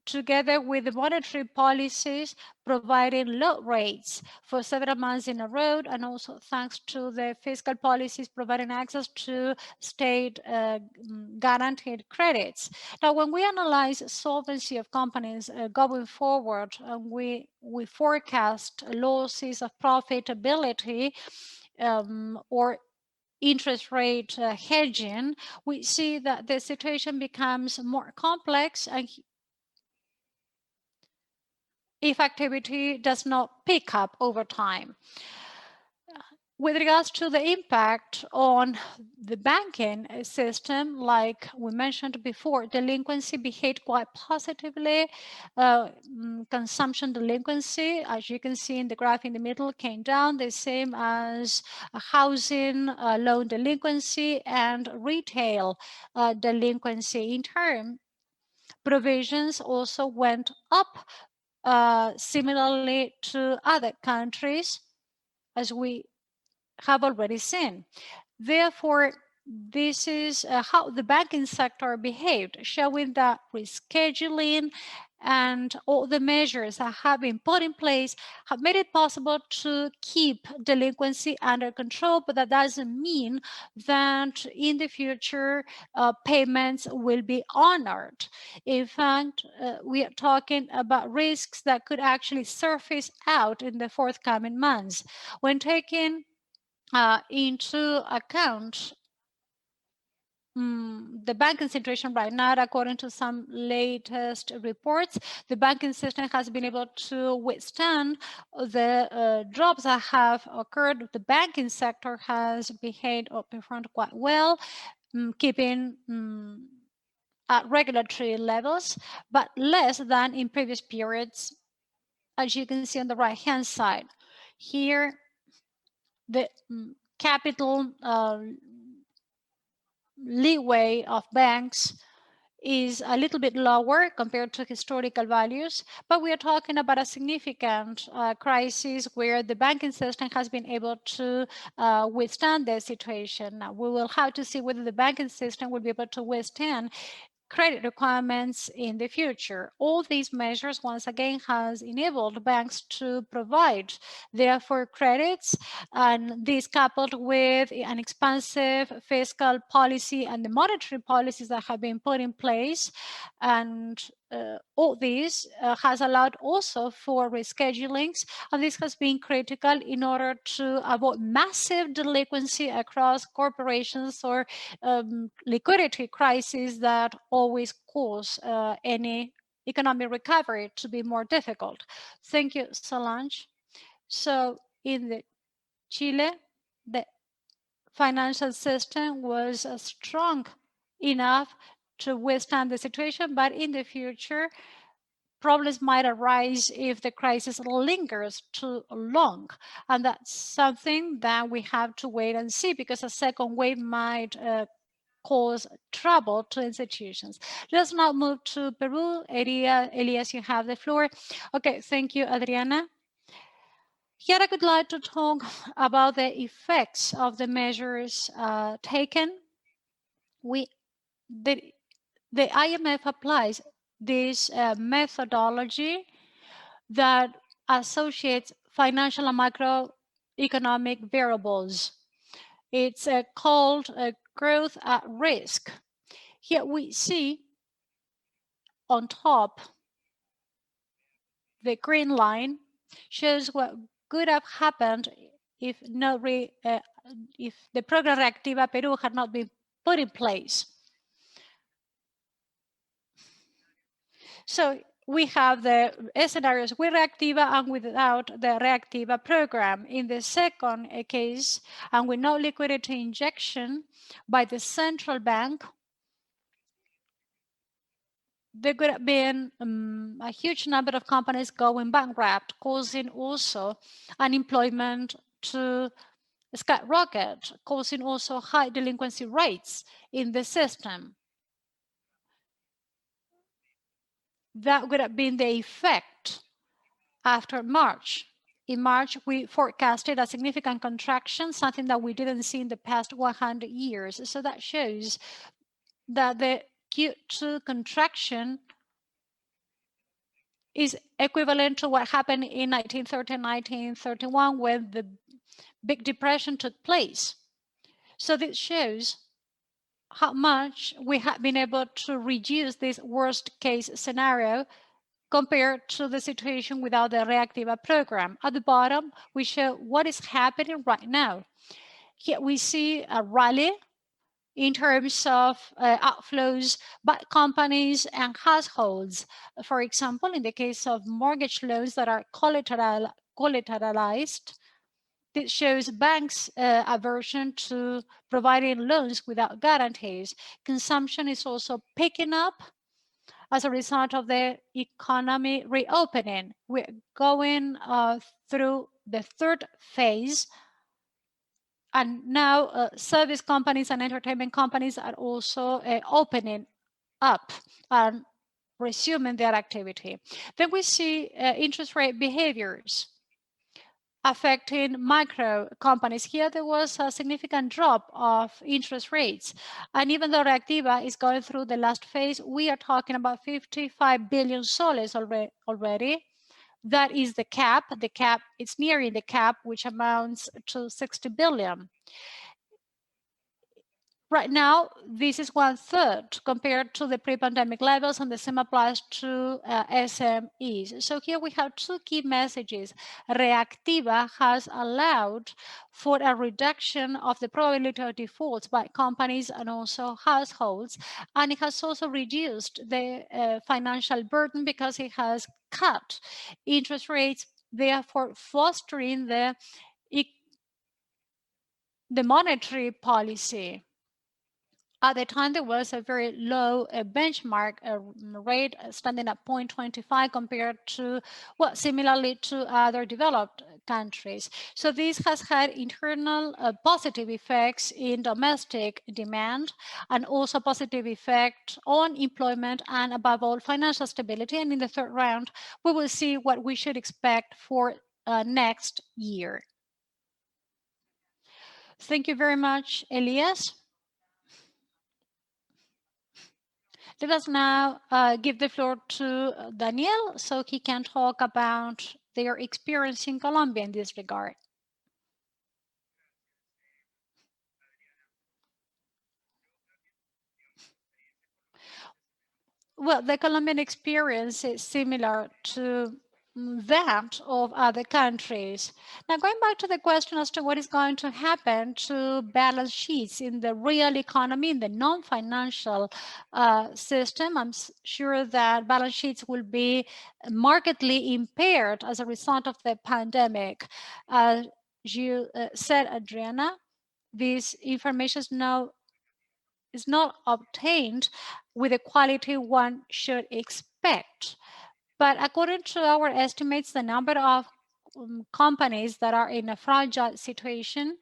together with the monetary policies providing low rates for several months in a row, and also thanks to the fiscal policies providing access to state guaranteed credits. Now, when we analyze solvency of companies going forward, we forecast losses of profitability or interest rate hedging, we see that the situation becomes more complex and if activity does not pick up over time. With regards to the impact on the banking system, like we mentioned before, delinquency behaved quite positively. Consumption delinquency, as you can see in the graph in the middle, came down, the same as housing loan delinquency and retail delinquency. In turn, provisions also went up similarly to other countries, as we have already seen. Therefore, this is how the banking sector behaved, showing that rescheduling and all the measures that have been put in place have made it possible to keep delinquency under control, but that doesn't mean that in the future payments will be honored. In fact, we are talking about risks that could actually surface out in the forthcoming months. When taking into account the banking situation right now, according to some latest reports, the banking system has been able to withstand the drops that have occurred. The banking sector has behaved or performed quite well, keeping at regulatory levels, but less than in previous periods, as you can see on the right-hand side. Here, the capital leeway of banks is a little bit lower compared to historical values, but we are talking about a significant crisis where the banking system has been able to withstand the situation. Now, we will have to see whether the banking system will be able to withstand credit requirements in the future. All these measures, once again, has enabled banks to provide, therefore, credits, and this coupled with an expansive fiscal policy and the monetary policies that have been put in place, and all this has allowed also for reschedulings, and this has been critical in order to avoid massive delinquency across corporations or liquidity crises that always cause any economic recovery to be more difficult. Thank you, Solange. So in the Chile, the financial system was strong enough to withstand the situation, but in the future, problems might arise if the crisis lingers too long. And that's something that we have to wait and see, because a second wave might cause trouble to institutions. Let's now move to Peru. Elias, you have the floor. Okay, thank you, Adriana. Here I would like to talk about the effects of the measures taken. The IMF applies this methodology that associates financial and macroeconomic variables. It's called growth at risk. Here we see on top, the green line shows what could have happened if if the program Reactiva Peru had not been put in place. So we have the scenarios with Reactiva and without the Reactiva program. In the second case, and with no liquidity injection by the central bank, there could have been a huge number of companies going bankrupt, causing also unemployment to skyrocket, causing also high delinquency rates in the system. That would have been the effect after March. In March, we forecasted a significant contraction, something that we didn't see in the past 100 years. So that shows that the Q2 contraction is equivalent to what happened in 1930 and 1931 when the Big Depression took place. So this shows how much we have been able to reduce this worst case scenario compared to the situation without the Reactiva program. At the bottom, we show what is happening right now. Here we see a rally in terms of outflows by companies and households. For example, in the case of mortgage loans that are collateralized, this shows banks' aversion to providing loans without guarantees. Consumption is also picking up as a result of the economy reopening. We're going through the third phase, and now service companies and entertainment companies are also opening up and resuming their activity. Then we see interest rate behaviors affecting micro companies. Here there was a significant drop of interest rates. And even though Reactiva is going through the last phase, we are talking about 55 billion soles already. That is the cap. The cap, it's nearing the cap, which amounts to 60 billion. Right now, this is 1/3 compared to the pre-pandemic levels, and the same applies to SMEs. So here we have two key messages. Reactiva has allowed for a reduction of the probability of defaults by companies and also households, and it has also reduced the financial burden because it has cut interest rates, therefore fostering the monetary policy. At the time, there was a very low benchmark rate standing at 0.25 compared to, well, similarly to other developed countries. So this has had internal positive effects in domestic demand and also positive effect on employment and above all financial stability. And in the third round, we will see what we should expect for next year. Thank you very much, Elias. Let us now give the floor to Daniel so he can talk about their experience in Colombia in this regard. Well, the Colombian experience is similar to that of other countries. Now, going back to the question as to what is going to happen to balance sheets in the real economy, in the non-financial system, I'm sure that balance sheets will be markedly impaired as a result of the pandemic. As you said, Adriana, this information is not obtained with the quality one should expect. But according to our estimates, the number of companies that are in a fragile situation,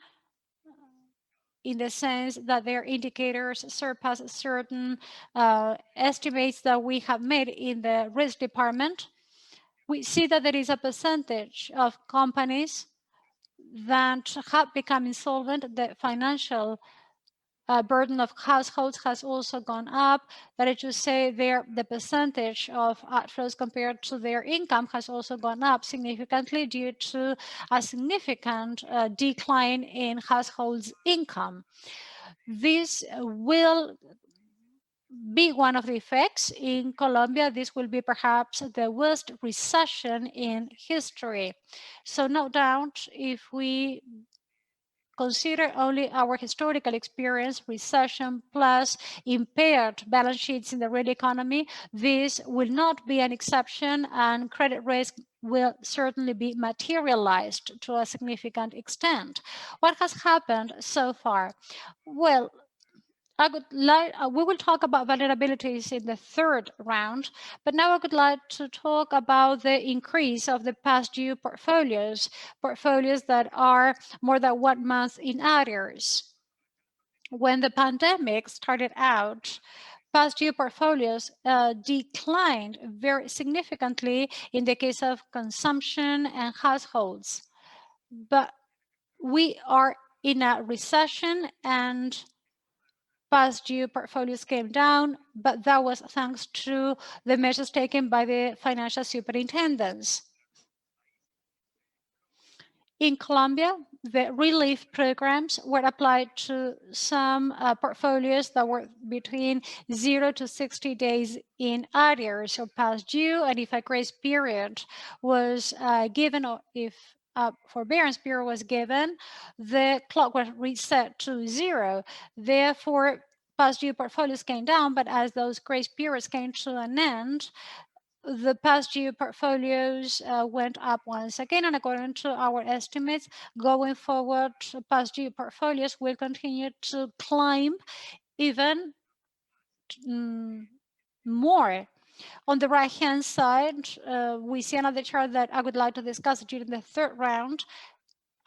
in the sense that their indicators surpass certain estimates that we have made in the risk department, we see that there is a percentage of companies that have become insolvent. The financial burden of households has also gone up. That is to say, the percentage of outflows compared to their income has also gone up significantly due to a significant decline in households' income. This will be one of the effects. In Colombia, this will be perhaps the worst recession in history. So no doubt, if we consider only our historical experience, recession plus impaired balance sheets in the real economy, this will not be an exception, and credit risk will certainly be materialized to a significant extent. What has happened so far? Well, I would like, we will talk about vulnerabilities in the third round, but now I would like to talk about the increase of the past due portfolios, portfolios that are more than 1 month in arrears. When the pandemic started out, past due portfolios declined very significantly in the case of consumption and households. But we are in a recession and past due portfolios came down, but that was thanks to the measures taken by the financial superintendents. In Colombia, the relief programs were applied to some portfolios that were between 0 to 60 days in arrears or past due, and if a grace period was given, or if a forbearance period was given, the clock was reset to 0. Therefore, past due portfolios came down, but as those grace periods came to an end, the past due portfolios went up once again, and according to our estimates, going forward, past due portfolios will continue to climb even more. On the right-hand side, we see another chart that I would like to discuss during the third round.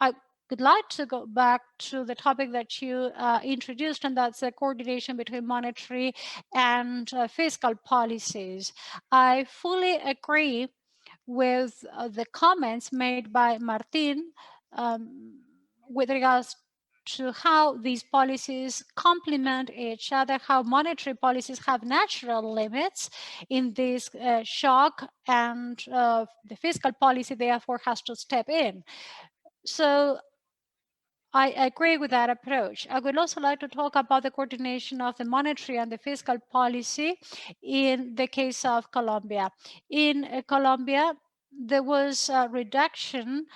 I would like to go back to the topic that you introduced, and that's the coordination between monetary and fiscal policies. I fully agree with the comments made by Martin with regards to how these policies complement each other, how monetary policies have natural limits in this shock, and the fiscal policy therefore has to step in. So I agree with that approach. I would also like to talk about the coordination of the monetary and the fiscal policy in the case of Colombia. In Colombia, there was a reduction.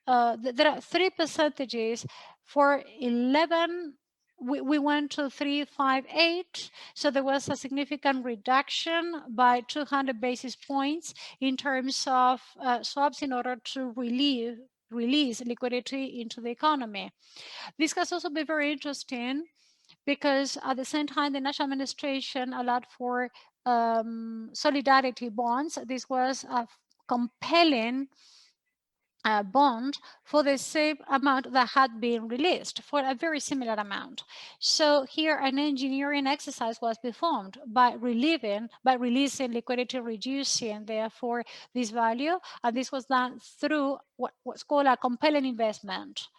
There are 3 percentages for 11. We went to 358, so there was a significant reduction by 200 basis points in terms of swaps in order to release liquidity into the economy. This has also been very interesting because at the same time, the national administration allowed for solidarity bonds. This was a compelling bond for the same amount that had been released, for a very similar amount. So here an engineering exercise was performed by releasing liquidity, reducing therefore this value, and this was done through what's called a compelling investment.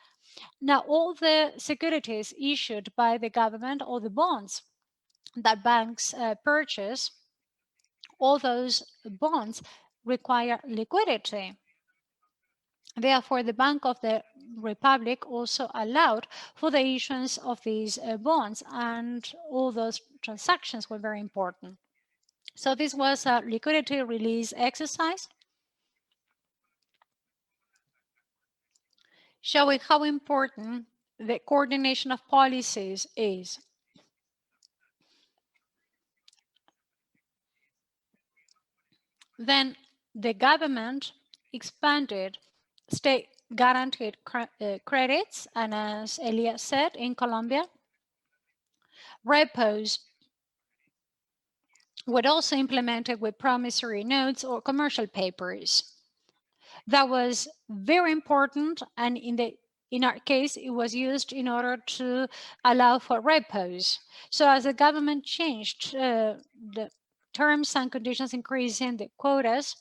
Now, all the securities issued by the government, or the bonds that banks purchase, all those bonds require liquidity. Therefore, the Bank of the Republic also allowed for the issuance of these bonds, and all those transactions were very important. So this was a liquidity release exercise. showing how important the coordination of policies is. Then the government expanded state guaranteed credits, and as Elias said, in Colombia, repos were also implemented with promissory notes or commercial papers. That was very important, and in our case, it was used in order to allow for repos. So as the government changed the terms and conditions, increasing the quotas,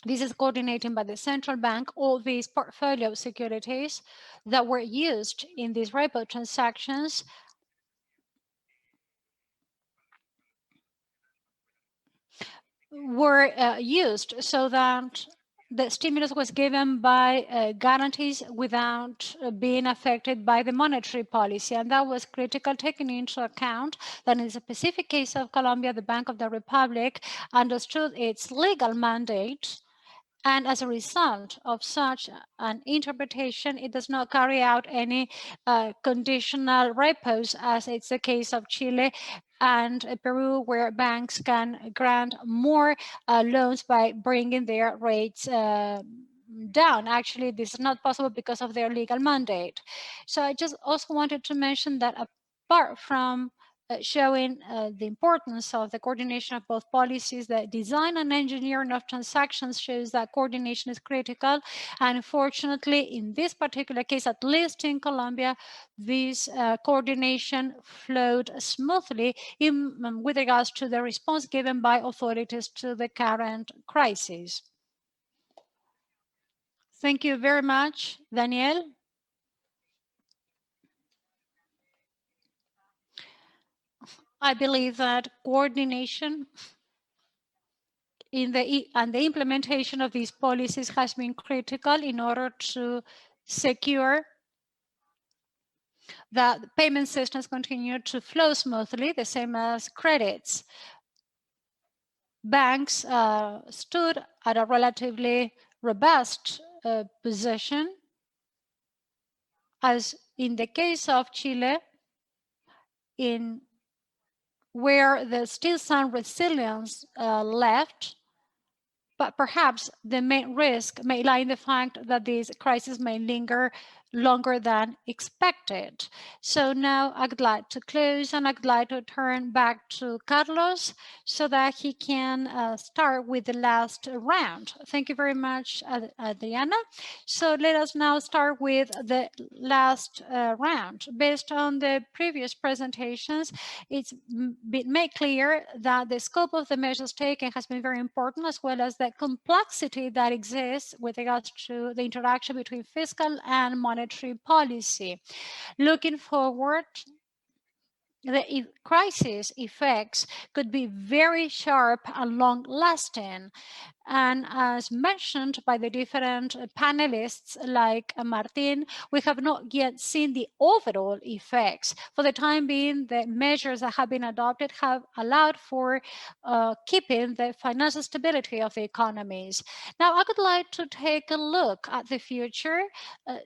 this is coordinated by the central bank. All these portfolio securities that were used in these repo transactions were used so that the stimulus was given by guarantees without being affected by the monetary policy. And that was critical, taking into account that in the specific case of Colombia, the Bank of the Republic understood its legal mandate. And as a result of such an interpretation, it does not carry out any conditional repos, as it's the case of Chile and Peru, where banks can grant more loans by bringing their rates down. Actually, this is not possible because of their legal mandate. So I just also wanted to mention that apart from showing the importance of the coordination of both policies, the design and engineering of transactions shows that coordination is critical. And unfortunately, in this particular case, at least in Colombia, this coordination flowed smoothly with regards to the response given by authorities to the current crisis. Thank you very much, Daniel. I believe that coordination and the implementation of these policies has been critical in order to secure that payment systems continue to flow smoothly, the same as credits. Banks stood at a relatively robust position, as in the case of Chile, in where there's still some resilience left, but perhaps the main risk may lie in the fact that this crisis may linger longer than expected. So now I'd like to close, and I'd like to turn back to Carlos so that he can start with the last round. Thank you very much, Adriana. So let us now start with the last round. Based on the previous presentations, it's been made clear that the scope of the measures taken has been very important, as well as the complexity that exists with regards to the interaction between fiscal and monetary policy. Looking forward, the crisis effects could be very sharp and long-lasting. And as mentioned by the different panelists like Martin, we have not yet seen the overall effects. For the time being, the measures that have been adopted have allowed for keeping the financial stability of the economies. Now, I would like to take a look at the future.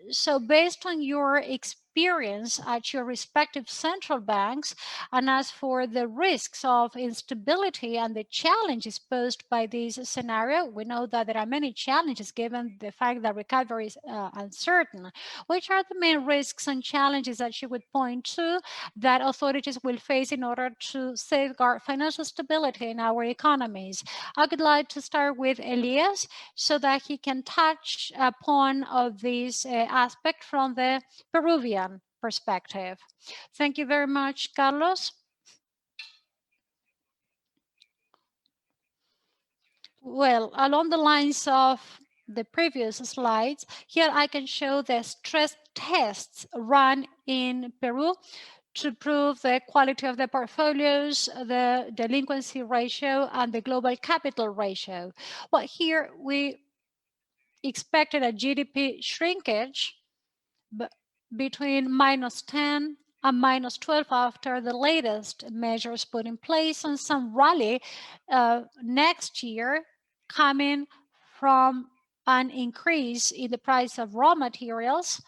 So based on your experience at your respective central banks, and as for the risks of instability and the challenges posed by this scenario, we know that there are many challenges given the fact that recovery is uncertain. Which are the main risks and challenges that you would point to that authorities will face in order to safeguard financial stability in our economies? I would like to start with Elias so that he can touch upon this aspect from the Peruvian perspective. Thank you very much, Carlos. Well, along the lines of the previous slides, here I can show the stress tests run in Peru to prove the quality of the portfolios, the delinquency ratio, and the global capital ratio. But here we expected a GDP shrinkage between -10 and -12 after the latest measures put in place, and some rally next year coming from an increase in the price of raw materials.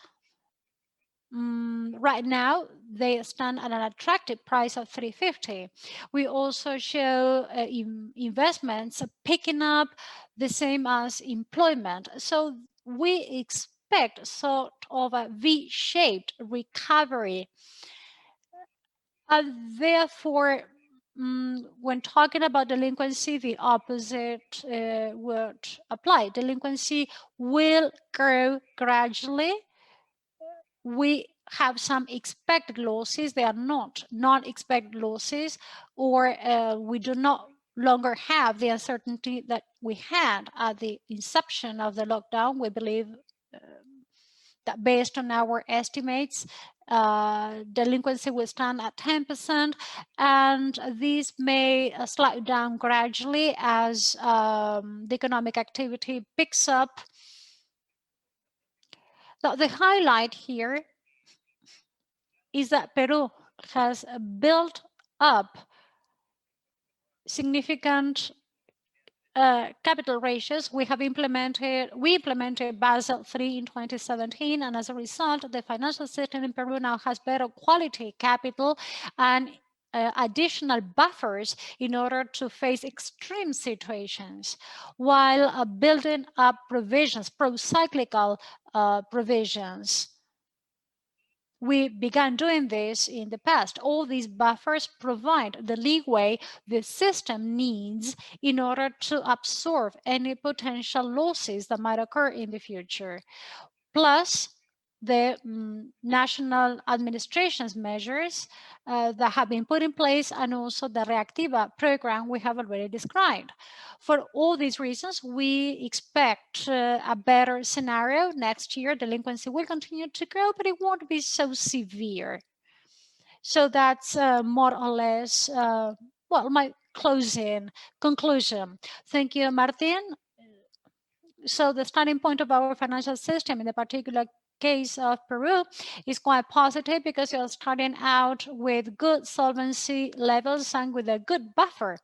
Right now, they stand at an attractive price of 350. We also show investments picking up the same as employment. So we expect sort of a V-shaped recovery. Therefore, when talking about delinquency, the opposite would apply. Delinquency will grow gradually. We have some expected losses. They are not non-expected losses, or we do not longer have the uncertainty that we had at the inception of the lockdown. We believe that based on our estimates, delinquency will stand at 10%, and this may slow down gradually as the economic activity picks up. The highlight here is that Peru has built up significant capital ratios. We implemented Basel III in 2017, and as a result, the financial system in Peru now has better quality capital and additional buffers in order to face extreme situations, while building up provisions, pro-cyclical provisions. We began doing this in the past. All these buffers provide the leeway the system needs in order to absorb any potential losses that might occur in the future. Plus, the national administration's measures that have been put in place, and also the Reactiva program we have already described. For all these reasons, we expect a better scenario next year. Delinquency will continue to grow, but it won't be so severe. So that's more or less, well, my closing conclusion. Thank you, Martin. So the starting point of our financial system in the particular case of Peru is quite positive, because you're starting out with good solvency levels and with a good buffer.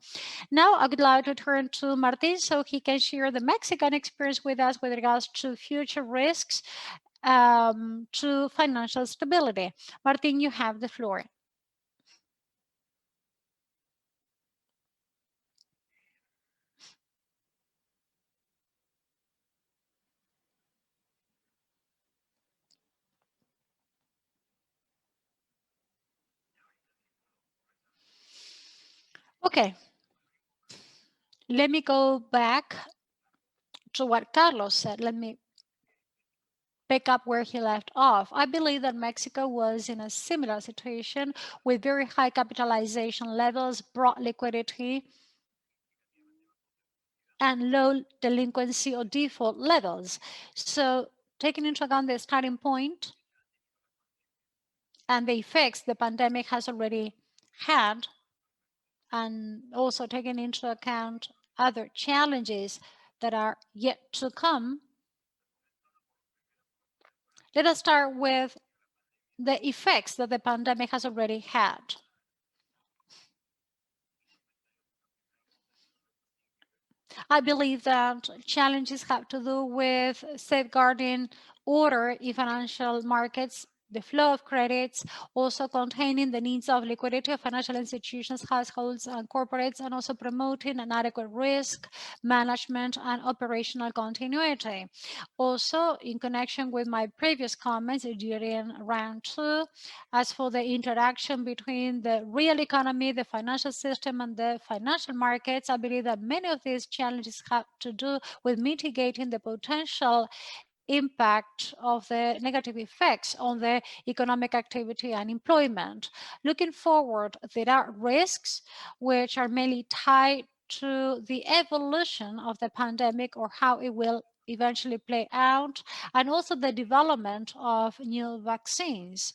Now I would like to turn to Martin so he can share the Mexican experience with us with regards to future risks to financial stability. Martin, you have the floor. Okay, let me go back to what Carlos said. Let me pick up where he left off. I believe that Mexico was in a similar situation with very high capitalization levels, broad liquidity, and low delinquency or default levels. So taking into account the starting point and the effects the pandemic has already had, and also taking into account other challenges that are yet to come, let us start with the effects that the pandemic has already had. I believe that challenges have to do with safeguarding order in financial markets, the flow of credits, also containing the needs of liquidity of financial institutions, households, and corporates, and also promoting an adequate risk management and operational continuity. Also, in connection with my previous comments during round two, as for the interaction between the real economy, the financial system, and the financial markets, I believe that many of these challenges have to do with mitigating the potential impact of the negative effects on the economic activity and employment. Looking forward, there are risks which are mainly tied to the evolution of the pandemic, or how it will eventually play out, and also the development of new vaccines.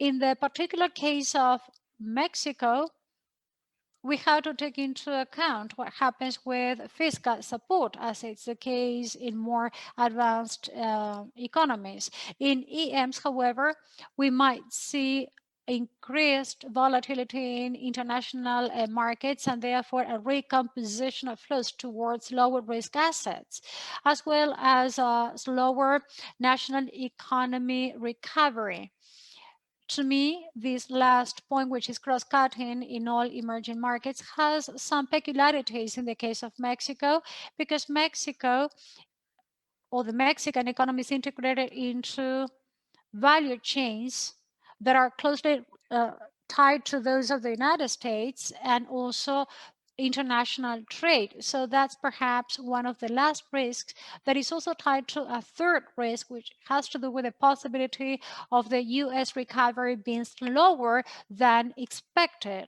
In the particular case of Mexico, we have to take into account what happens with fiscal support, as it's the case in more advanced economies. In EMs, however, we might see increased volatility in international markets and therefore a recomposition of flows towards lower risk assets, as well as a slower national economy recovery. To me, this last point, which is cross-cutting in all emerging markets, has some peculiarities in the case of Mexico, because Mexico, or the Mexican economy, is integrated into value chains that are closely tied to those of the United States and also international trade. So that's perhaps one of the last risks that is also tied to a third risk, which has to do with the possibility of the US recovery being slower than expected,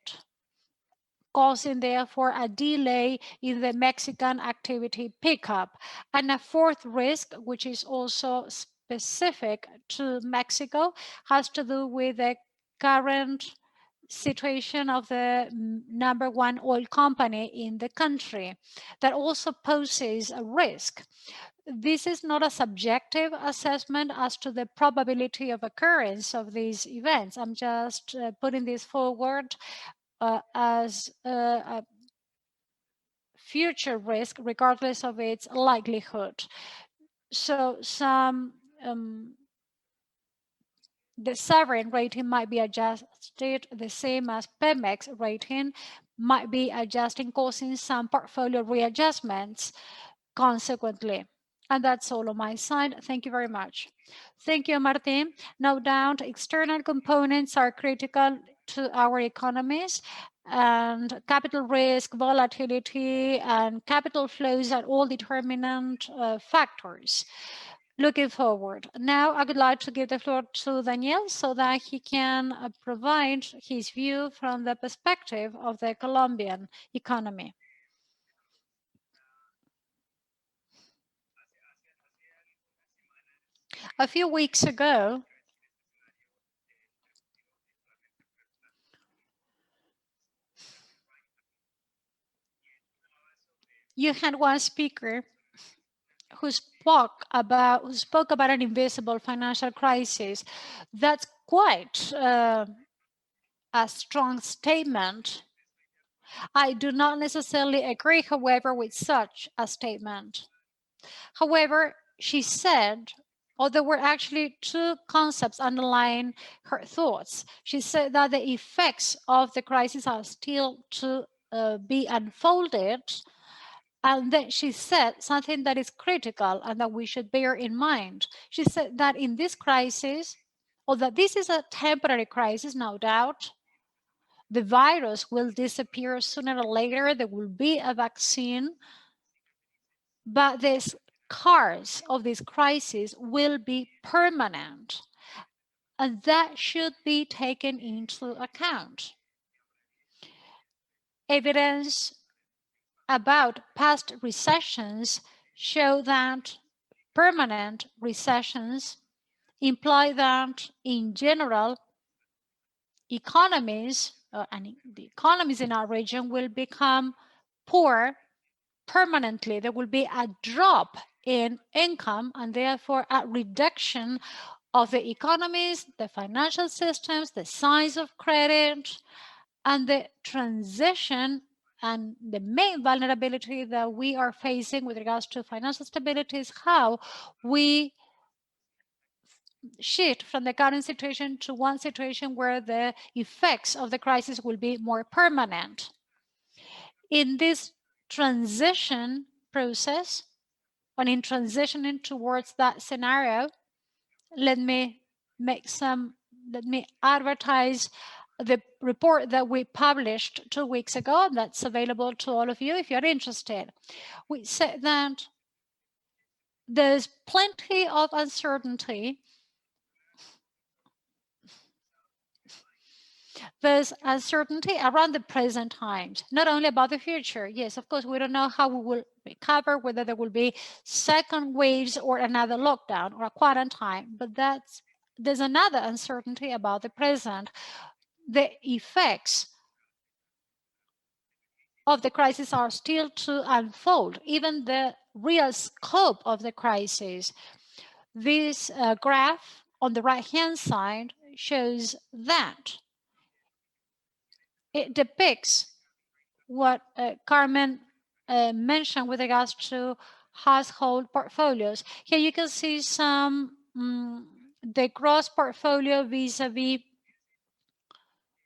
causing therefore a delay in the Mexican activity pickup. And a fourth risk, which is also specific to Mexico, has to do with the current situation of the number one oil company in the country that also poses a risk. This is not a subjective assessment as to the probability of occurrence of these events. I'm just putting this forward as a future risk, regardless of its likelihood. So the sovereign rating might be adjusted the same as Pemex rating might be adjusting, causing some portfolio readjustments consequently. And that's all on my side. Thank you very much. Thank you, Martin. No doubt, external components are critical to our economies, and capital risk, volatility, and capital flows are all determinant factors. Looking forward. Now, I would like to give the floor to Daniel so that he can provide his view from the perspective of the Colombian economy. A few weeks ago, you had one speaker who spoke about an invisible financial crisis. That's quite a strong statement. I do not necessarily agree, however, with such a statement. However, she said, or there were actually two concepts underlying her thoughts. She said that the effects of the crisis are still to be unfolded. And then she said something that is critical and that we should bear in mind. She said that in this crisis, or that this is a temporary crisis, no doubt, the virus will disappear sooner or later, there will be a vaccine, but the scars of this crisis will be permanent. And that should be taken into account. Evidence about past recessions show that permanent recessions imply that in general economies and the economies in our region will become poor permanently. There will be a drop in income and therefore a reduction of the economies, the financial systems, the size of credit, and the transition. And the main vulnerability that we are facing with regards to financial stability is how we shift from the current situation to one situation where the effects of the crisis will be more permanent. In this transition process, and in transitioning towards that scenario, let me advertise the report that we published 2 weeks ago. That's available to all of you if you're interested. We said that there's plenty of uncertainty. There's uncertainty around the present times, not only about the future. Yes, of course, we don't know how we will recover, whether there will be second waves or another lockdown or a quarantine, but there's another uncertainty about the present. The effects of the crisis are still to unfold, even the real scope of the crisis. This graph on the right-hand side shows that it depicts what Carmen mentioned with regards to household portfolios. Here you can see some the gross portfolio vis-a-vis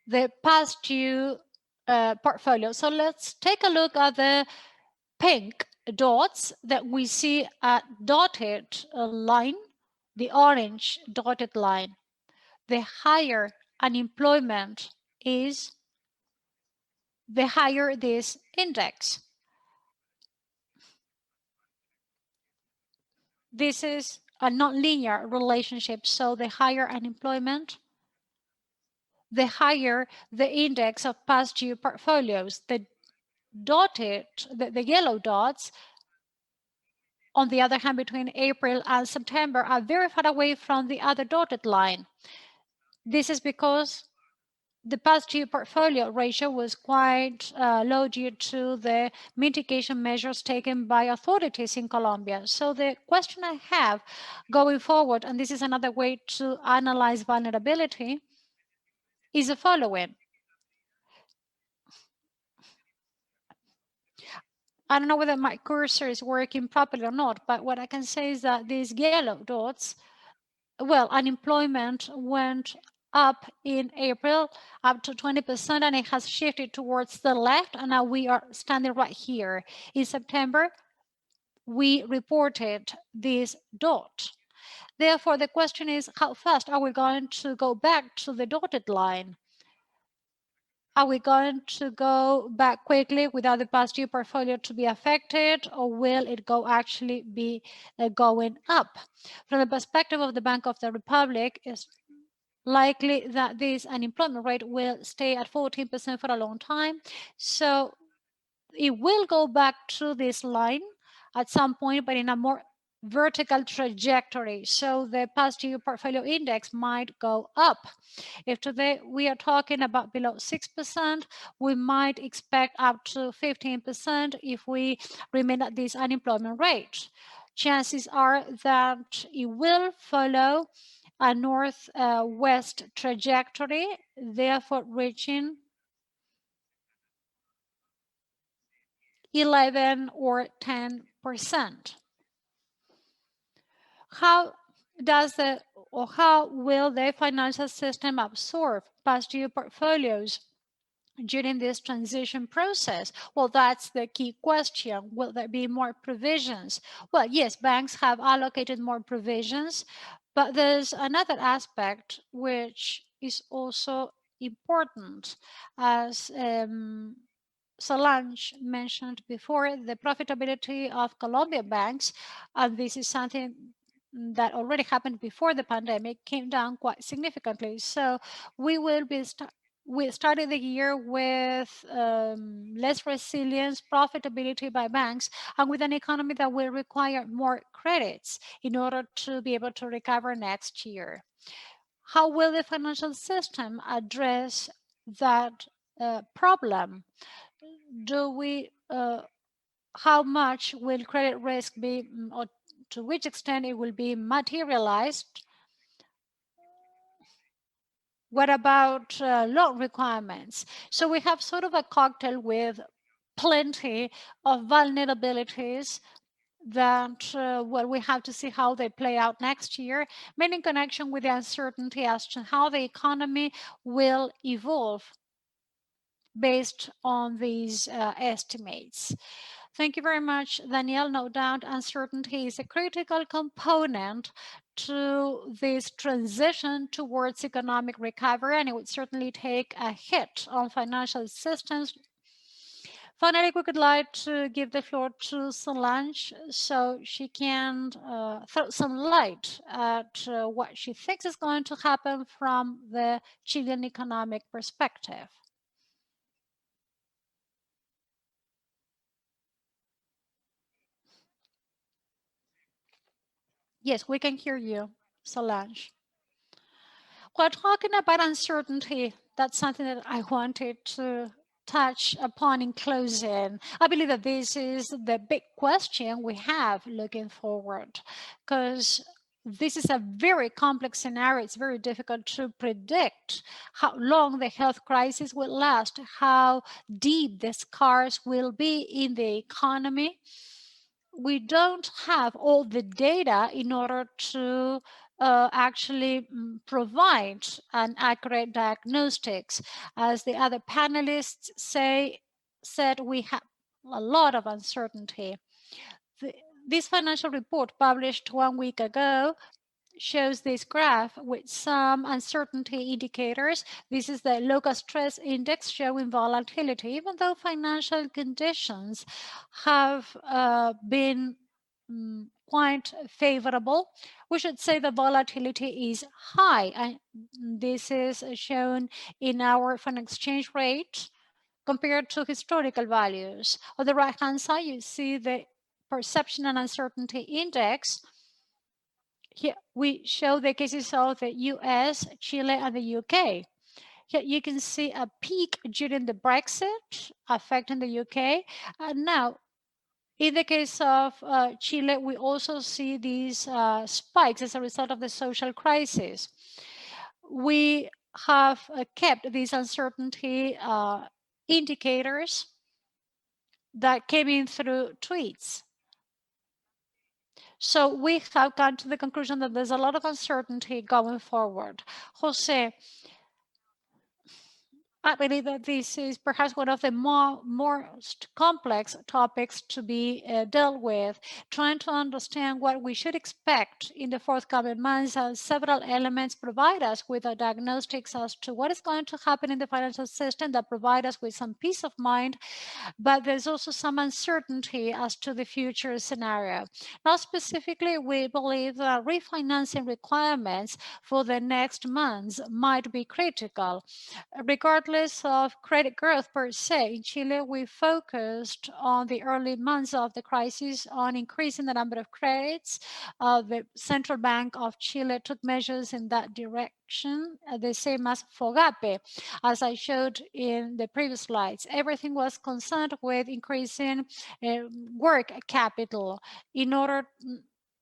the past due portfolio. So let's take a look at the pink dots that we see at dotted line, the orange dotted line. The higher unemployment is, the higher this index. This is a nonlinear relationship, so the higher unemployment, the higher the index of past due portfolios. The yellow dots, on the other hand, between April and September, are very far away from the other dotted line. This is because the past due portfolio ratio was quite low due to the mitigation measures taken by authorities in Colombia. So the question I have going forward, and this is another way to analyze vulnerability, is the following. I don't know whether my cursor is working properly or not, but what I can say is that these yellow dots, well, unemployment went up in April up to 20%, and it has shifted towards the left, and now we are standing right here. In September, we reported this dot. Therefore, the question is, how fast are we going to go back to the dotted line? Are we going to go back quickly without the past due portfolio to be affected, or will it actually be going up? From the perspective of the Bank of the Republic, it's likely that this unemployment rate will stay at 14% for a long time. So it will go back to this line at some point, but in a more vertical trajectory. So the past due portfolio index might go up. If today we are talking about below 6%, we might expect up to 15% if we remain at this unemployment rate. Chances are that it will follow a north-west trajectory, therefore reaching 11 or 10%. How will the financial system absorb past due portfolios during this transition process? Well, that's the key question. Will there be more provisions? Well, yes, banks have allocated more provisions, but there's another aspect which is also important. As Solange mentioned before, the profitability of Colombian banks, and this is something that already happened before the pandemic, came down quite significantly. So we will be we started the year with less resilience, profitability by banks, and with an economy that will require more credits in order to be able to recover next year. How will the financial system address that problem? How much will credit risk be, or to which extent it will be materialized? What about loan requirements? So we have sort of a cocktail with plenty of vulnerabilities that, well, we have to see how they play out next year, mainly in connection with the uncertainty as to how the economy will evolve based on these estimates. Thank you very much, Danielle. No doubt uncertainty is a critical component to this transition towards economic recovery, and it would certainly take a hit on financial systems. Finally, we would like to give the floor to Solange so she can throw some light at what she thinks is going to happen from the Chilean economic perspective. Yes, we can hear you, Solange. We're talking about uncertainty. That's something that I wanted to touch upon in closing. I believe that this is the big question we have looking forward, because this is a very complex scenario. It's very difficult to predict how long the health crisis will last, how deep the scars will be in the economy. We don't have all the data in order to actually provide an accurate diagnostics. As the other panelists said, we have a lot of uncertainty. This financial report published 1 week ago shows this graph with some uncertainty indicators. This is the local stress index showing volatility. Even though financial conditions have been quite favorable, we should say the volatility is high. And this is shown in our foreign exchange rate compared to historical values. On the right-hand side, you see the perception and uncertainty index. Here we show the cases of the US, Chile, and the UK. Here you can see a peak during the Brexit affecting the UK. And now, in the case of Chile, we also see these spikes as a result of the social crisis. We have kept these uncertainty indicators that came in through tweets. So we have come to the conclusion that there's a lot of uncertainty going forward. Jose, I believe that this is perhaps one of the most complex topics to be dealt with, trying to understand what we should expect in the forthcoming months. Several elements provide us with a diagnostics as to what is going to happen in the financial system that provide us with some peace of mind, but there's also some uncertainty as to the future scenario. Now, specifically, we believe that refinancing requirements for the next months might be critical. Regardless of credit growth per se, in Chile, we focused on the early months of the crisis on increasing the number of credits. The Central Bank of Chile took measures in that direction, the same as FOGAPE. As I showed in the previous slides, everything was concerned with increasing work capital in order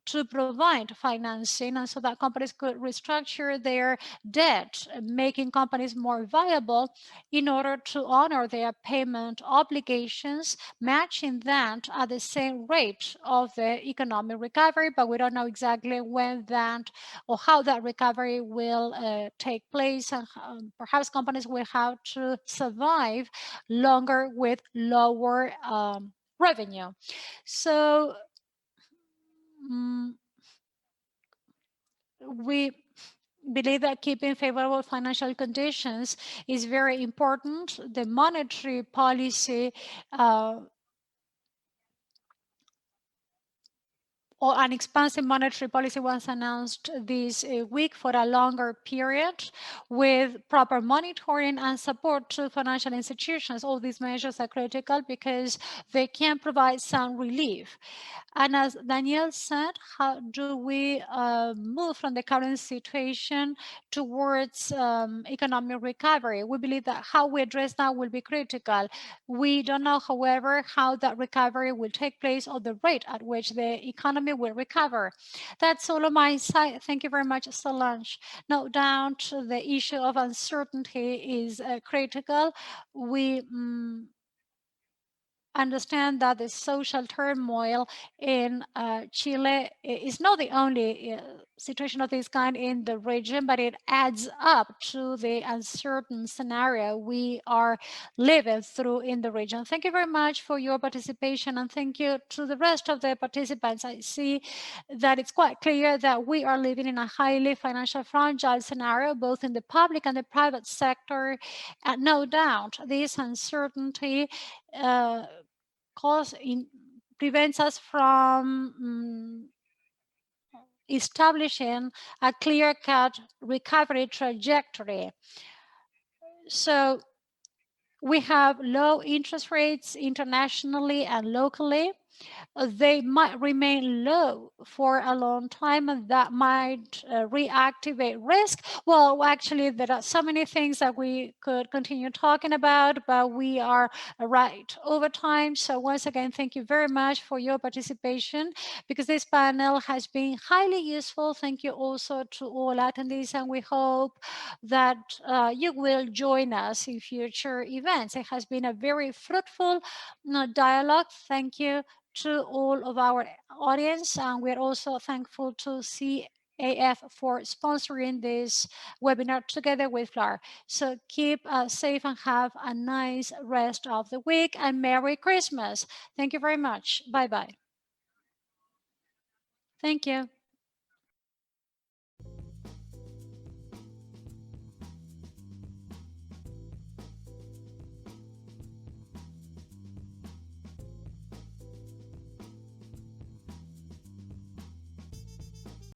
to provide financing, and so that companies could restructure their debt, making companies more viable in order to honor their payment obligations, matching that at the same rate of the economic recovery. But we don't know exactly when that or how that recovery will take place, and perhaps companies will have to survive longer with lower revenue. So we believe that keeping favorable financial conditions is very important. The monetary policy or an expansive monetary policy was announced this week for a longer period with proper monitoring and support to financial institutions. All these measures are critical because they can provide some relief. And as Daniel said, how do we move from the current situation towards economic recovery? We believe that how we address that will be critical. We don't know, however, how that recovery will take place or the rate at which the economy will recover. That's all on my side. Thank you very much, Solange. No doubt the issue of uncertainty is critical. We understand that the social turmoil in Chile is not the only situation of this kind in the region, but it adds up to the uncertain scenario we are living through in the region. Thank you very much for your participation, and thank you to the rest of the participants. I see that it's quite clear that we are living in a highly financial fragile scenario, both in the public and the private sector. And no doubt this uncertainty prevents us from establishing a clear-cut recovery trajectory. So we have low interest rates internationally and locally. they might remain low for a long time, and that might reactivate risk. Well, actually, there are so many things that we could continue talking about, but we are right over time. So once again, thank you very much for your participation, because this panel has been highly useful. Thank you also to all attendees, and we hope that you will join us in future events. It has been a very fruitful dialogue. Thank you to all of our audience, and we're also thankful to CAF for sponsoring this webinar together with FLAR. So keep safe and have a nice rest of the week, and Merry Christmas. Thank you very much. Bye bye. Thank you.